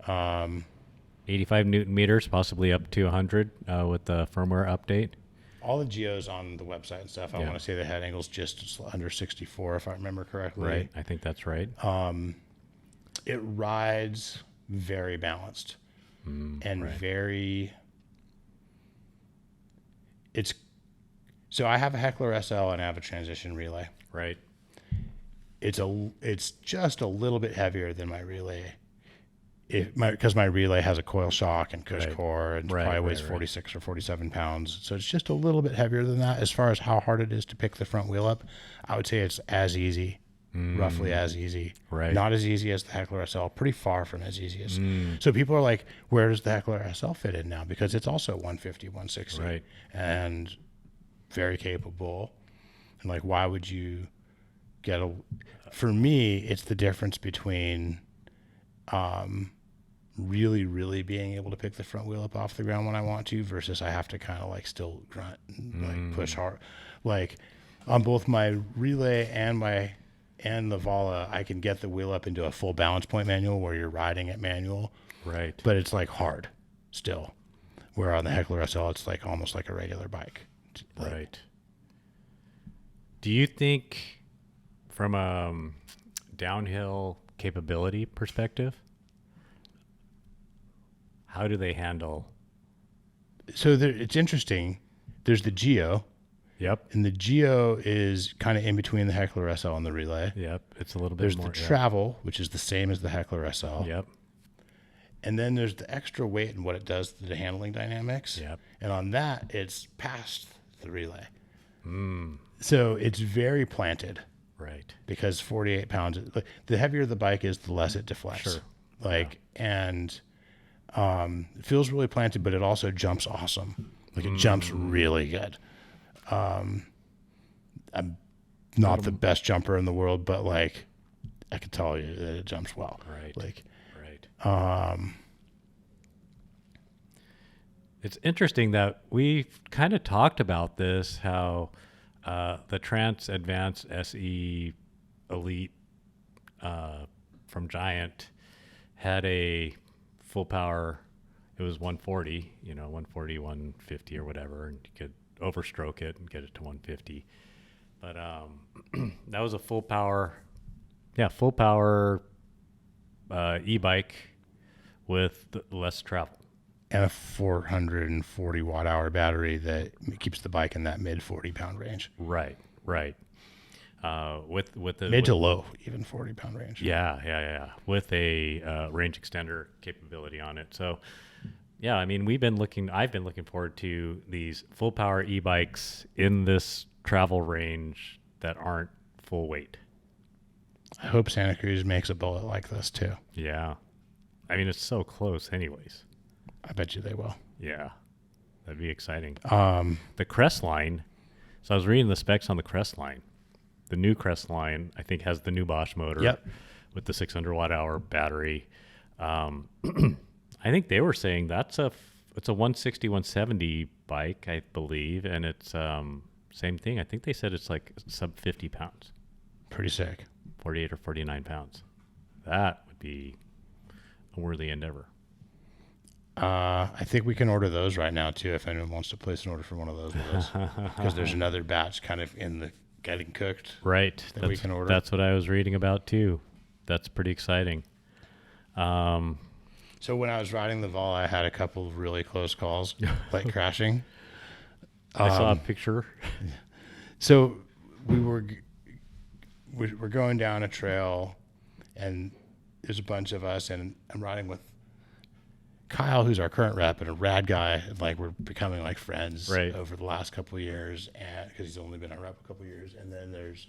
85 Newton meters, possibly up to 100 with the firmware update. All the geos on the website and stuff, I want to say the head angle's just under 64, if I remember correctly. Right, I think that's right. It rides very balanced and very... So I have a Heckler SL and I have a transition relay. Right. It's just a little bit heavier than my relay. Because my relay has a coil shock and cush core and probably weighs 46 or 47 pounds. So it's just a little bit heavier than that. As far as how hard it is to pick the front wheel up, I would say it's as easy, roughly as easy. Right. Not as easy as the Heckler SL, pretty far from as easy as. So people are like, where does the Heckler SL fit in now? Because it's also 150, 160. Right. And very capable. And like, why would you get for me, it's the difference between really, really being able to pick the front wheel up off the ground when I want to versus I have to kind of like still grunt and like push hard. Like on both my relay and the Vala, I can get the wheel up into a full balance point manual where you're riding at manual. Right. But it's like hard still. Where on the Heckler SL, it's like almost like a regular bike. Right. Do you think from a downhill capability perspective, how do they handle? So it's interesting. There's the Geo. Yep. And the Geo is kind of in between the Heckler SL and the relay. Yep. It's a little bit there's more. There's the Travel, which is the same as the Heckler SL. Yep. And then there's the extra weight and what it does to the handling dynamics. Yep. And on that, it's past the relay. So it's very planted. Right. Because 48 pounds, the heavier the bike is, the less it deflects. Sure. And it feels really planted, but it also jumps awesome. Like it jumps really good. I'm not the best jumper in the world, but like I could tell you that it jumps well. Right. Like, it's interesting that we've kind of talked about this, how the Trans Advanced SE Elite from Giant had a full power. It was 140, 140, 150 or whatever, and you could overstroke it and get it to 150. But that was a full power e-bike with less travel. And a 440 watt hour battery that keeps the bike in that mid 40 pound range. Right. With the mid to low, even 40 pound range. Yeah. With a range extender capability on it. So, yeah, I mean, I've been looking forward to these full power e-bikes in this travel range that aren't full weight. I hope Santa Cruz makes a bullet like this too. Yeah. I mean, it's so close anyways. I bet you they will. Yeah. That'd be exciting. The Crestline. So I was reading the specs on the Crestline. The new Crestline, I think, has the new Bosch motor. Yep. With the 600 watt hour battery. I think they were saying it's a 160, 170 bike, I believe. And it's same thing. I think they said it's like sub 50 pounds. Pretty sick. 48 or 49 pounds. That would be a worthy endeavor. I think we can order those right now too if anyone wants to place an order for one of those with us. Because there's another batch kind of in the getting cooked. Right. That we can order. That's what I was reading about too. That's pretty exciting. So when I was riding the Vala, I had a couple of really close calls, like crashing. I saw a picture. So we're going down a trail, and there's a bunch of us, and I'm riding with Kyle, who's our current rep, and a rad guy. Like, we're becoming like friends over the last couple of years, and because he's only been our rep a couple of years. And then there's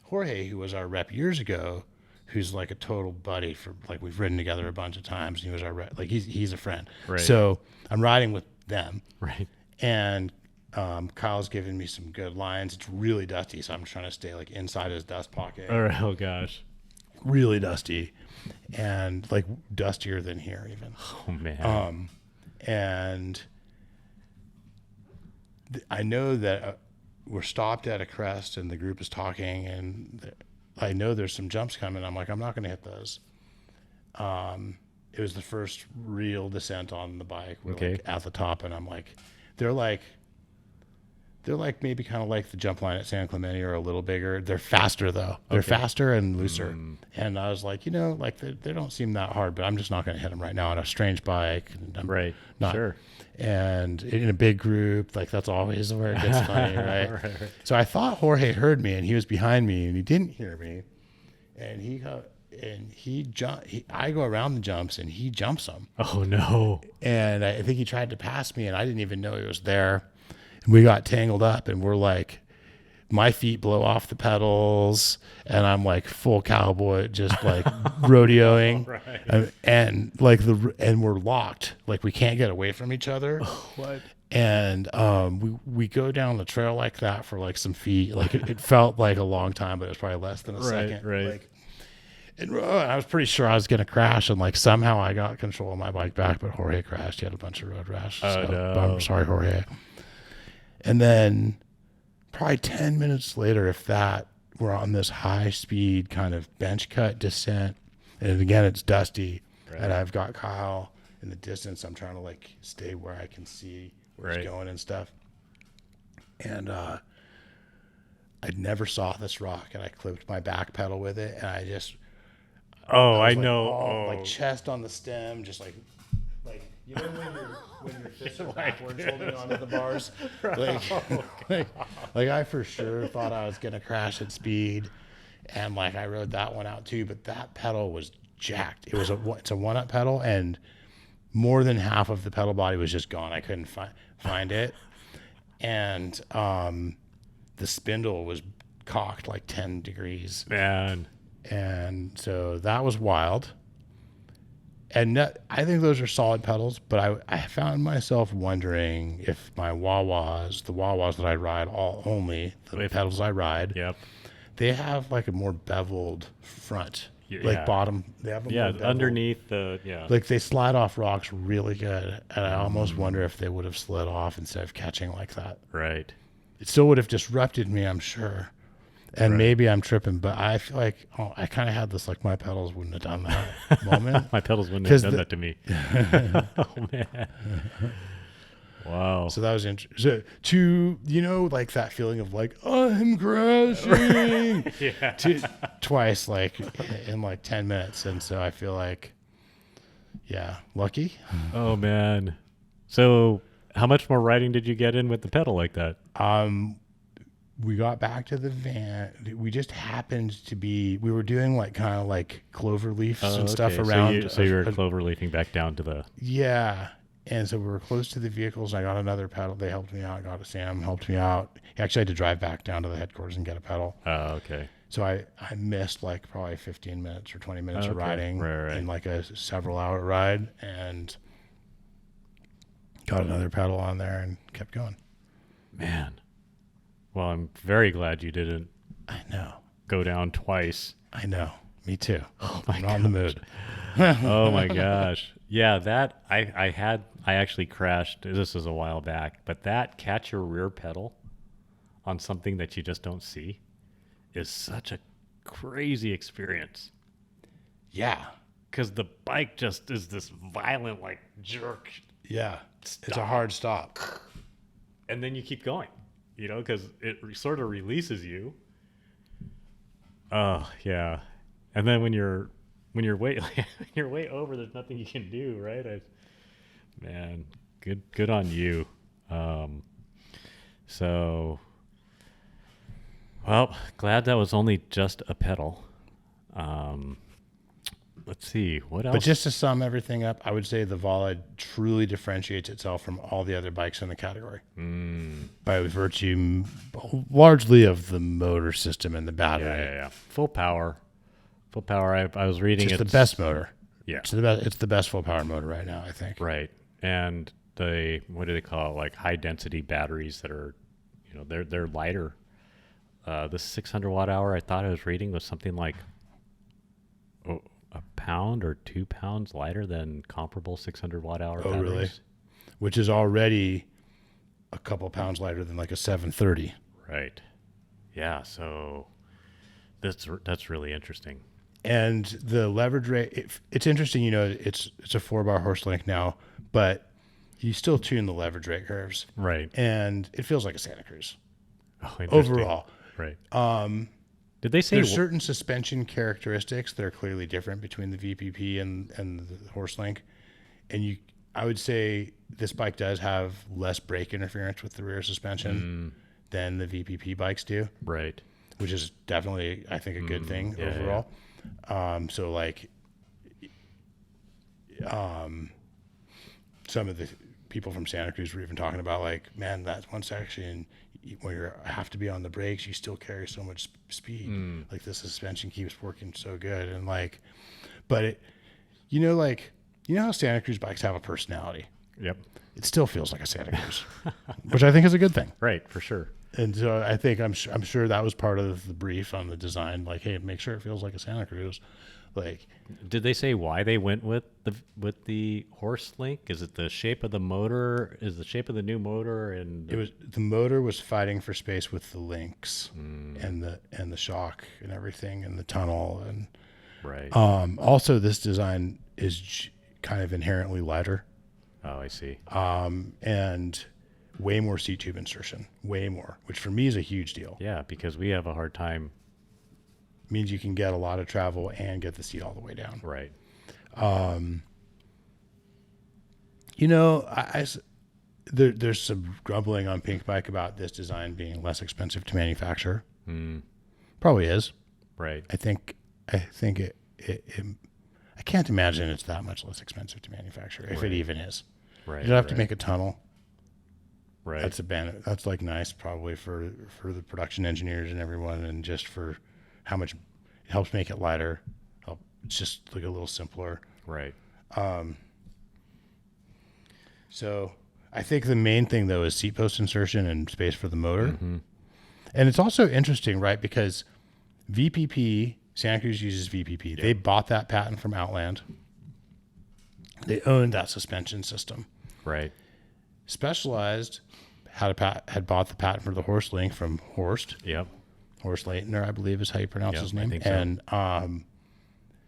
Jorge, who was our rep years ago, who's like a total buddy for, like, we've ridden together a bunch of times. And he was our rep. Like, he's a friend. Right. So I'm riding with them. Right. And Kyle's giving me some good lines. It's really dusty, so I'm trying to stay like inside his dust pocket. Oh gosh. Really dusty, and like dustier than here even. Oh man. And I know that we're stopped at a crest, and the group is talking, and I know there's some jumps coming. I'm like, I'm not going to hit those. It was the first real descent on the bike. We're like at the top, and I'm like, they're like maybe kind of like the jump line at San Clemente, or a little bigger. They're faster though. They're faster and looser. And I was like, like they don't seem that hard, but I'm just not going to hit them right now on a strange bike. And I'm Sure. And in a big group, like that's always where it gets funny, right? Right. So I thought Jorge heard me, and he was behind me, and he didn't hear me. And I go around the jumps, and he jumps them. Oh no. And I think he tried to pass me, and I didn't even know he was there. And we got tangled up, and we're like, my feet blow off the pedals, and I'm like full cowboy, just like rodeoing. Right. And we're locked. Like, we can't get away from each other. What? And we go down the trail like that for like some feet. Like it felt like a long time, but it was probably less than a second. Right. Like, and I was pretty sure I was going to crash, and like somehow I got control of my bike back, but Jorge crashed. He had a bunch of road rash. Oh, so no. I'm sorry, Jorge. And then probably 10 minutes later, if that, we're on this high speed kind of bench cut descent. And again, it's dusty. Right. And I've got Kyle in the distance. I'm trying to like stay where I can see where he's going and stuff. And I never saw this rock, and I clipped my back pedal with it. And I just, I know. Like chest on the stem, just like, you know when your fists are backwards holding onto the bars? Like I for sure thought I was going to crash at speed. And like I rode that one out too, but that pedal was jacked. It's a one-up pedal, and more than half of the pedal body was just gone. I couldn't find it. And the spindle was cocked like 10 degrees. Man. And so that was wild. And I think those are solid pedals, but I found myself wondering if my the wah-wahs that I ride, the pedals I ride, they have like a more beveled front, like bottom. They have more underneath like they slide off rocks really good, and I almost wonder if they would have slid off instead of catching like that. Right. It still would have disrupted me, I'm sure. And maybe I'm tripping, but I feel like I kind of had this, like my pedals wouldn't have done that moment. My pedals wouldn't have done that to me. Oh, man. Wow. So that was interesting. Like that feeling of like, I'm crashing twice, like in like 10 minutes. And so I feel like, lucky. Oh, man. So how much more riding did you get in with the pedal like that? We got back to the van. We just happened to be, we were doing like kind of like clover leaves and stuff around. So you were clover leafing back down to the. Yeah. And so we were close to the vehicles. I got another pedal. They helped me out. Sam helped me out. He actually had to drive back down to the headquarters and get a pedal. Oh, okay. So I missed like probably 15 minutes or 20 minutes of riding in like a several hour ride, and got another pedal on there and kept going. Man. Well, I'm very glad you didn't go down twice. I know. Me too. Oh I'm not in the mood. Oh my gosh. Yeah, that I actually crashed. This was a while back, but that catch your rear pedal on something that you just don't see is such a crazy experience. Yeah. Because the bike just is this violent, like, jerk. Yeah. Stop. It's a hard stop. And then you keep going, you know, because it sort of releases you. Oh, yeah. And then when you're way you're way over, there's nothing you can do, right? Man, good on you. So, well, glad that was only just a pedal. Let's see what else. But just to sum everything up, I would say the Vala truly differentiates itself from all the other bikes in the category by virtue largely of the motor system and the battery. Yeah. Full power. I was reading it's the best motor. Yeah, it's the best full power motor right now, I think. Right, and what do they call it? Like high density batteries that are, you know, they're lighter. The 600 watt hour I thought I was reading was something like a pound or 2 pounds lighter than comparable 600 watt hour batteries. Really? Which is already a couple pounds lighter than like a 730. Right. Yeah. So that's really interesting. And the leverage rate, it's interesting, you know, it's a 4-bar Horstlink now, but you still tune the leverage rate curves. Right. And it feels like a Santa Cruz. Oh, interesting. Overall. Right. Did they say there's certain suspension characteristics that are clearly different between the VPP and the Horstlink? And I would say this bike does have less brake interference with the rear suspension than the VPP bikes do. Right. Which is definitely, I think, a good thing overall. Yeah. So like, some of the people from Santa Cruz were even talking about like, man, that one section where you have to be on the brakes, you still carry so much speed. Like the suspension keeps working so good. And like, but you know how Santa Cruz bikes have a personality. Yep. It still feels like a Santa Cruz, which I think is a good thing. Right. For sure. And so I think I'm sure that was part of the brief on the design. Like, hey, make sure it feels like a Santa Cruz. Like, did they say why they went with the Horstlink? Is it the shape of the motor? Is the shape of the new motor? And the motor was fighting for space with the links and the shock and everything and the tunnel and right. Also, this design is kind of inherently lighter. Oh, I see. And way more seat tube insertion, way more, which for me is a huge deal. Yeah, because we have a hard time. Means you can get a lot of travel and get the seat all the way down. Right. You know, there's some grumbling on Pink Bike about this design being less expensive to manufacture. Probably is. Right. I think it I can't imagine it's that much less expensive to manufacture, if it even is. Right. You don't have to make a tunnel. Right. That's like nice probably for the production engineers and everyone, and just for how much it helps make it lighter. It's just like a little simpler. Right. So I think the main thing though is seat post insertion and space for the motor. And it's also interesting, right? Because VPP, Santa Cruz uses VPP. Yep. They bought that patent from Outland. They owned that suspension system. Right. Specialized had bought the patent for the Horstlink from Horst. Yep. Horst Leitner, I believe is how you pronounce his name. I think so. And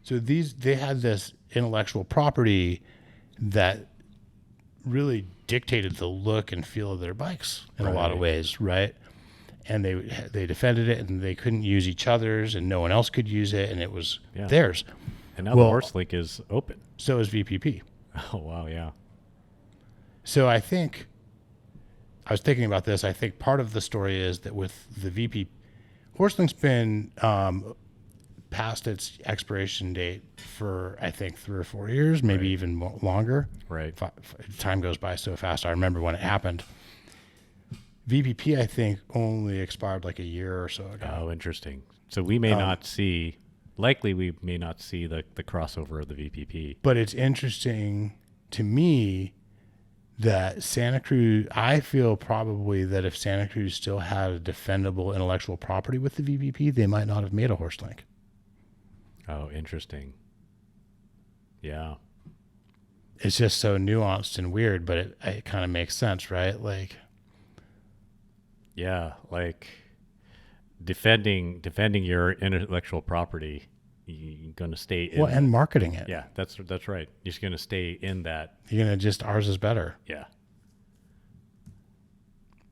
so they had this intellectual property that really dictated the look and feel of their bikes in a lot of ways, right? And they defended it, and they couldn't use each other's, and no one else could use it, and it was theirs. And now the Horstlink is open. So is VPP. Oh wow, yeah. So I think I was thinking about this. I think part of the story is that with the VP, Horstlink's been past its expiration date for, I think, 3 or 4 years, maybe even longer. Right. Time goes by so fast. I remember when it happened. VPP, I think, only expired like a year or so ago. Oh, interesting. So we may not see, likely we may not see the crossover of the VPP. But it's interesting to me that Santa Cruz, I feel probably that if Santa Cruz still had a defendable intellectual property with the VPP, they might not have made a Horstlink. Oh, interesting. Yeah. It's just so nuanced and weird, but it kind of makes sense, right? Like, yeah, like defending your intellectual property, you're going to stay in and marketing it. Yeah, that's right. You're just going to stay in that. You're going to just, ours is better. Yeah.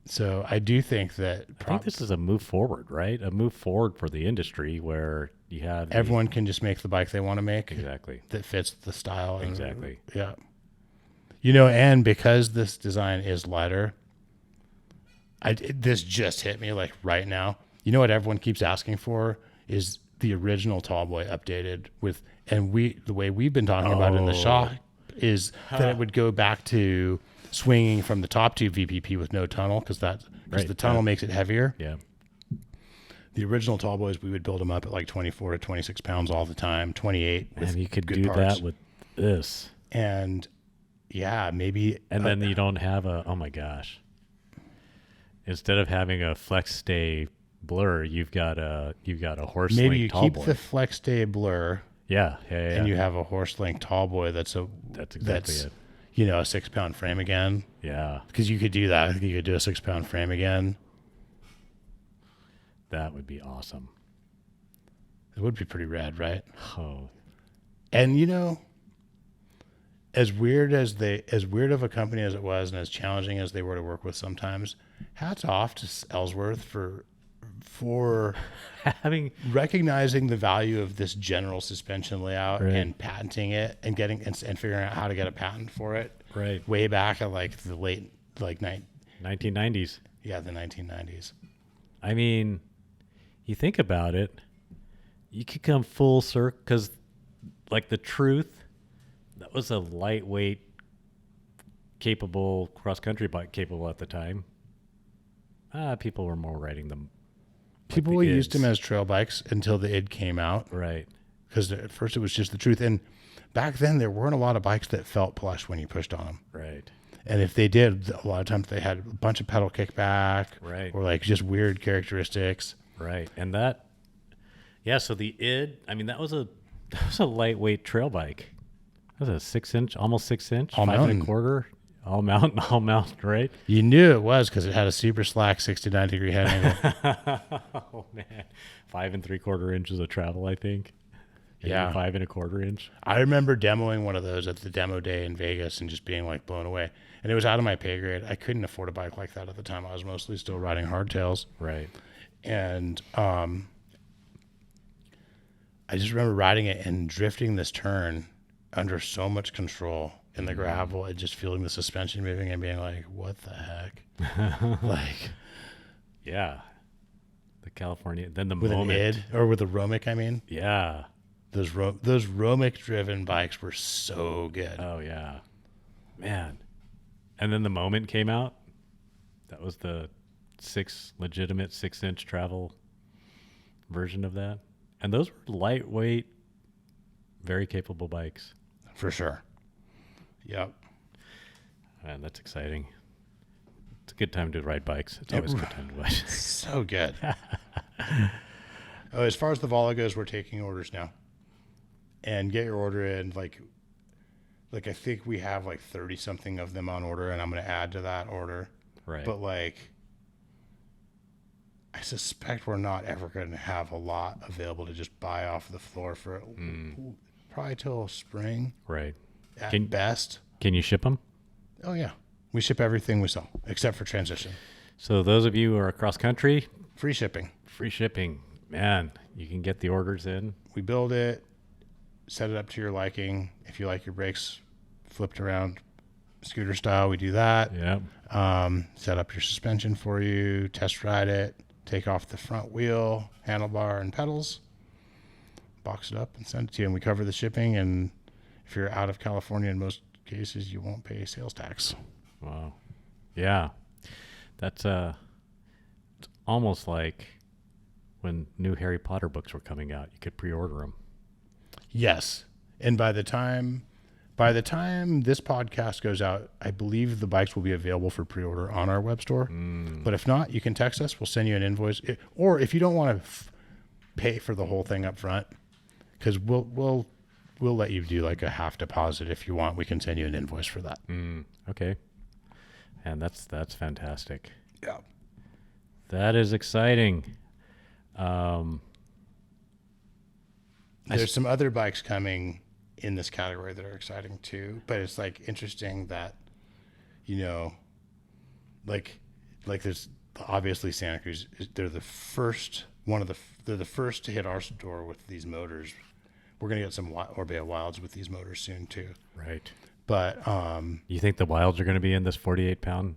So I do think that I think this is a move forward, right? A move forward for the industry where you have everyone can just make the bike they want to make. Exactly. That fits the style. Exactly. Yeah. You know, and because this design is lighter, this just hit me like right now. You know what everyone keeps asking for is the original Tallboy updated with, and the way we've been talking about it in the shop is that it would go back to swinging from the top tube VPP with no tunnel because the tunnel makes it heavier. Yeah. The original Tallboys, we would build them up at like 24 to 26 pounds all the time, 28. And you could do parts. That with this. And yeah, maybe. And then you don't have oh my gosh. Instead of having a flex stay blur, you've got a Horstlink maybe you Tallboy. Keep the flex stay blur. Yeah. And you have a Horstlink Tallboy that's exactly it. You know, a 6-pound frame again. Yeah. Because you could do that. I think you could do a 6-pound frame again. That would be awesome. It would be pretty rad, right? Oh. And you know, as weird of a company as it was and as challenging as they were to work with sometimes, hats off to Ellsworth for recognizing the value of this general suspension layout and patenting it and and figuring out how to get a patent for it. Right. Way back at like the late 1990s. Yeah, the 1990s. I mean, you think about it, you could come full circle because like the Truth, that was a lightweight, capable cross-country bike capable at the time. People were more riding them. People used them as trail bikes until the id came out. Right. Because at first it was just the Truth. And back then there weren't a lot of bikes that felt plush when you pushed on them. Right. And if they did, a lot of times they had a bunch of pedal kickback. Right. Or like just weird characteristics. Right. And so the id, I mean, that was a lightweight trail bike. That was a 6-inch, almost 6-inch, all 5 mountain. 1/4. All mountain, right? You knew it was because it had a super slack 69-degree head angle. Oh man, 5 3/4 inches of travel, I think. Yeah, 5 1/4 inch. I remember demoing one of those at the demo day in Vegas and just being like blown away. And it was out of my pay grade. I couldn't afford a bike like that at the time. I was mostly still riding hardtails. Right. And I just remember riding it and drifting this turn under so much control in the gravel and just feeling the suspension moving and being like, what the heck? Like, yeah. The California, then the with moment. An id, or with a Romic, I mean. Yeah. Those Romic driven bikes were so good. Oh yeah. Man. And then the moment came out. That was the legitimate 6-inch travel version of that. And those were lightweight, very capable bikes. For sure. Yep. Man, that's exciting. It's a good time to ride bikes. It's always a good time to ride. So good. As far as the Vala goes, we're taking orders now. And get your order in. Like I think we have like 30 something of them on order, and I'm going to add to that order. Right. But like, I suspect we're not ever going to have a lot available to just buy off the floor for probably till spring. Right. At best. Can you ship them? Oh, yeah. We ship everything we sell, except for transition. So those of you who are across country. Free shipping. Free shipping. Man, you can get the orders in. We build it, set it up to your liking. If you like your brakes flipped around scooter style, we do that. Yeah. Set up your suspension for you, test ride it, take off the front wheel, handlebar, and pedals. box it up and send it to you, and we cover the shipping. And if you're out of California, in most cases, you won't pay sales tax. Wow. Yeah. That's it's almost like when new Harry Potter books were coming out, you could pre-order them. Yes. And by the time this podcast goes out, I believe the bikes will be available for pre-order on our web store. But if not, you can text us. We'll send you an invoice. Or if you don't want to pay for the whole thing up front, because we'll let you do like a half deposit if you want. We can send you an invoice for that. Okay. And that's fantastic. Yeah. That is exciting. There's some other bikes coming in this category that are exciting too, but it's like interesting that, like there's obviously Santa Cruz. They're the first to hit our store with these motors. We're gonna get some Orbea Wilds with these motors soon too. Right. But you think the Wilds are going to be in this 48-pound?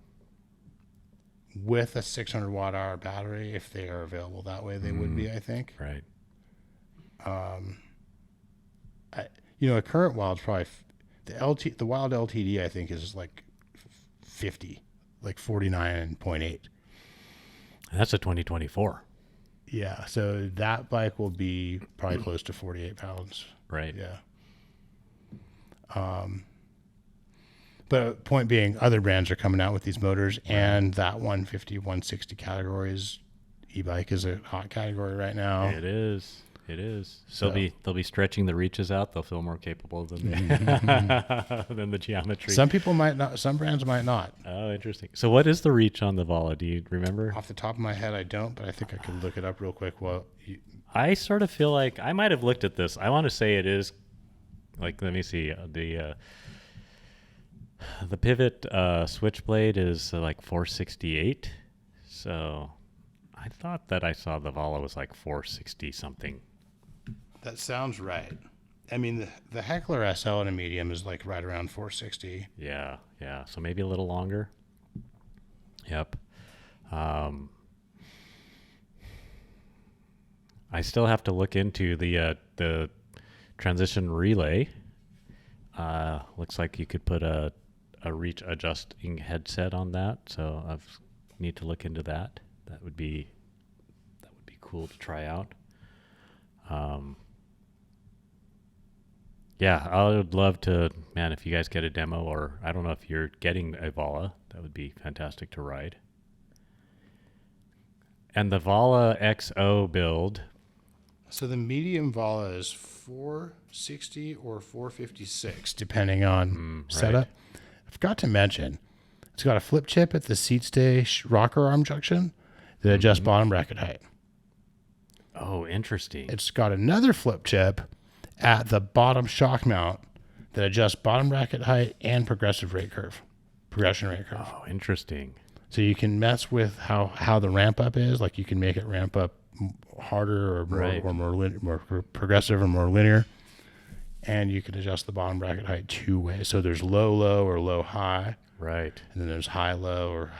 With a 600 watt-hour battery, if they are available that way, they would be. I think. Right. A current Wild's probably the Wild LTD. I think is like 50, like 49.8. That's a 2024. Yeah, so that bike will be probably close to 48 pounds. Right. Yeah. But point being, other brands are coming out with these motors, and that 150, 160 categories, e-bike is a hot category right now. It is. So they'll be stretching the reaches out. They'll feel more capable than than the geometry. Some people might not. Some brands might not. Oh, interesting. So what is the reach on the Vala? Do you remember? Off the top of my head, I don't, but I think I could look it up real quick. Well, I sort of feel like I might have looked at this. I want to say it is like, let me see. The pivot switchblade is like 468. So I thought that I saw the Vala was like 460 something. That sounds right. I mean, the Heckler SL in a medium is like right around 460. Yeah. So maybe a little longer. Yep. I still have to look into the transition relay. Looks like you could put a reach adjusting headset on that. So I need to look into that. That would be cool to try out. Yeah, I would love to, man, if you guys get a demo, or I don't know if you're getting a Vala, that would be fantastic to ride. And the Vala XO build. So the medium Vala is 460 or 456, depending on setup. Right. I forgot to mention, it's got a flip chip at the seat stay rocker arm junction that adjusts bottom bracket height. Oh, interesting. It's got another flip chip at the bottom shock mount that adjusts bottom bracket height and progression rate curve. Oh, interesting. So you can mess with how the ramp up is. Like you can make it ramp up harder or more progressive or more linear. And you can adjust the bottom bracket height two ways. So there's low or low high. Right. And then there's high low or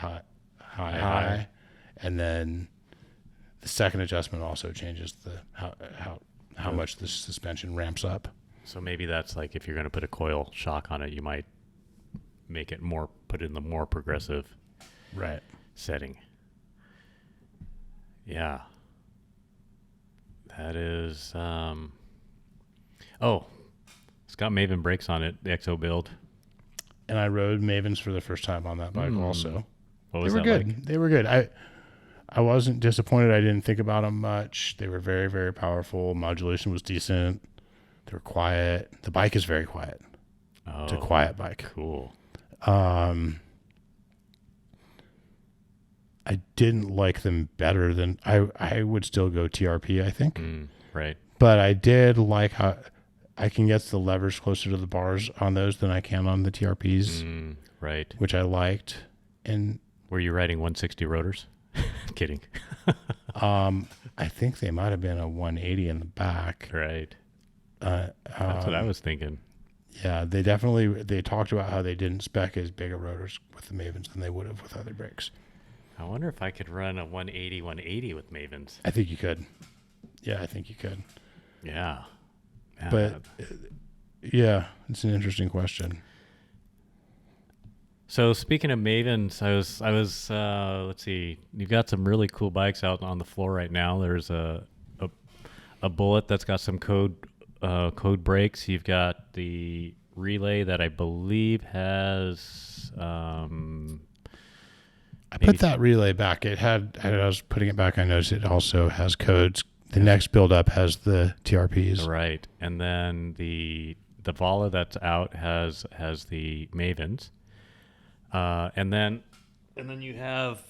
high. And then the second adjustment also changes how much the suspension ramps up. So maybe that's like if you're going to put a coil shock on it, you might make it put it in the more progressive setting. Yeah. That is, it's got Maven brakes on it, the XO build. And I rode Mavens for the first time on that bike also. What was they were that good. like? They were good. I wasn't disappointed. I didn't think about them much. They were very, very powerful. Modulation was decent. They were quiet. The bike is very quiet. Oh, it's a quiet bike. Cool. I didn't like them better than I would still go TRP, I think. Right. But I did like how I can get the levers closer to the bars on those than I can on the TRPs. Right. Which I liked. And were you riding 160 rotors? Kidding. I think they might have been a 180 in the back. Right. That's what I was thinking. Yeah, they talked about how they didn't spec as big a rotors with the Mavens than they would have with other brakes. I wonder if I could run a 180 with Mavens. I think you could. Yeah, I think you could. Yeah. But yeah, it's an interesting question. So speaking of Mavens, I was let's see, you've got some really cool bikes out on the floor right now. There's a Bullet that's got some code brakes. You've got the Relay that I believe has I put that Relay back. It had, as I was putting it back, I noticed it also has codes. The next build up has the TRPs. Right. And then the Vala that's out has the Mavens. And then you have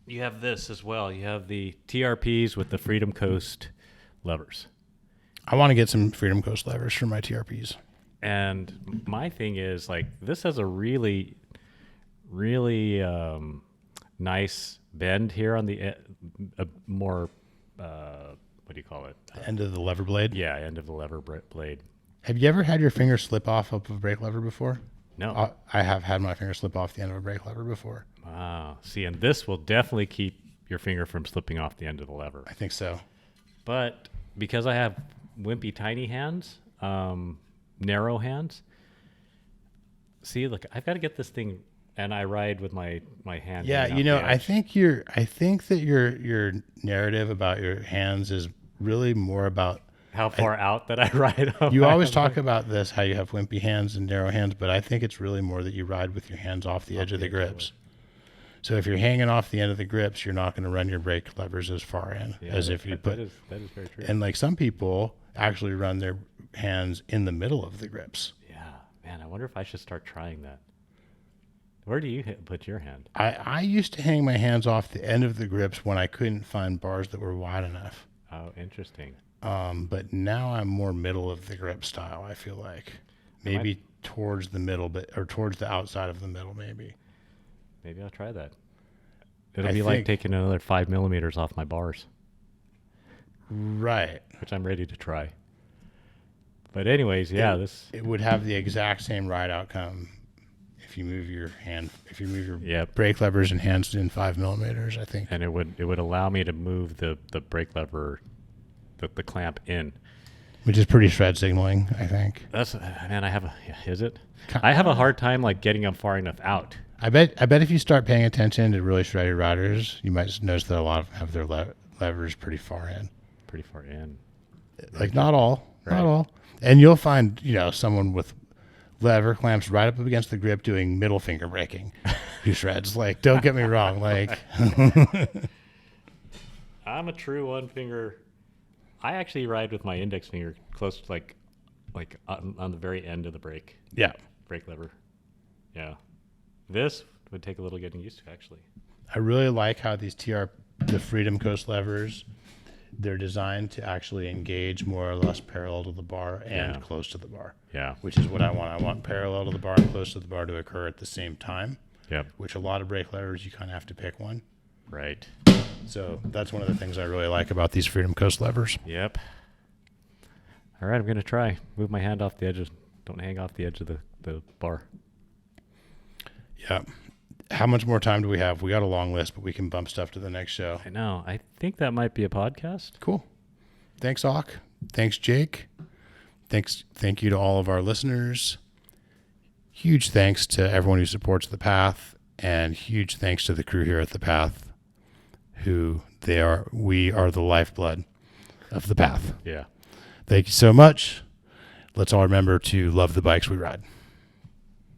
this as well. You have the TRPs with the Freedom Coast levers. I want to get some Freedom Coast levers for my TRPs. And my thing is, like, this has a really, really nice bend here on the more, what do you call it? The end of the lever blade? Yeah, end of the lever blade. Have you ever had your finger slip off of a brake lever before? No. I have had my finger slip off the end of a brake lever before. Wow. See, and this will definitely keep your finger from slipping off the end of the lever. I think so. But because I have wimpy tiny hands, narrow hands, see, look, I've got to get this thing, and I ride with my hand. Yeah, I think that your narrative about your hands is really more about how far out that I ride. You always talk about this, how you have wimpy hands and narrow hands, but I think it's really more that you ride with your hands off the edge of the grips. So if you're hanging off the end of the grips, you're not going to run your brake levers as far in as if you put. That is very true. And like some people actually run their hands in the middle of the grips. Yeah, man, I wonder if I should start trying that. Where do you put your hand? I used to hang my hands off the end of the grips when I couldn't find bars that were wide enough. Oh, interesting. But now I'm more middle of the grip style. I feel like maybe towards the middle, or towards the outside of the middle, maybe. Maybe I'll try that. It'll be like taking another 5 millimeters off my bars. Right. Which I'm ready to try. But anyways, yeah, it would have the exact same ride outcome if you move your brake levers and hands in 5 millimeters, I think. And it would allow me to move the brake lever, the clamp in. Which is pretty shred signaling, I think. Is it? I have a hard time like getting them far enough out. I bet if you start paying attention to really shredded riders, you might notice that a lot of them have their levers pretty far in. Like not all. And you'll find, someone with lever clamps right up against the grip doing middle finger braking who shreds. Like, don't get me wrong. Like, I'm a true one finger. I actually ride with my index finger close to like on the very end of the brake. Yeah. Brake lever. Yeah. This would take a little getting used to, actually. I really like how the Freedom Coast levers, they're designed to actually engage more or less parallel to the bar and close to the bar. Yeah. Which is what I want. I want parallel to the bar and close to the bar to occur at the same time. Yep. Which a lot of brake levers, you kind of have to pick one. Right. So that's one of the things I really like about these Freedom Coast levers. Yep. All right, I'm going to try. Move my hand off the edge. Don't hang off the edge of the bar. Yeah. How much more time do we have? We got a long list, but we can bump stuff to the next show. I know. I think that might be a podcast. Cool. Thanks, Auk. Thanks, Jake. Thank you to all of our listeners. Huge thanks to everyone who supports The Path, and huge thanks to the crew here at The Path, we are the lifeblood of The Path. Yeah. Thank you so much. Let's all remember to love the bikes we ride.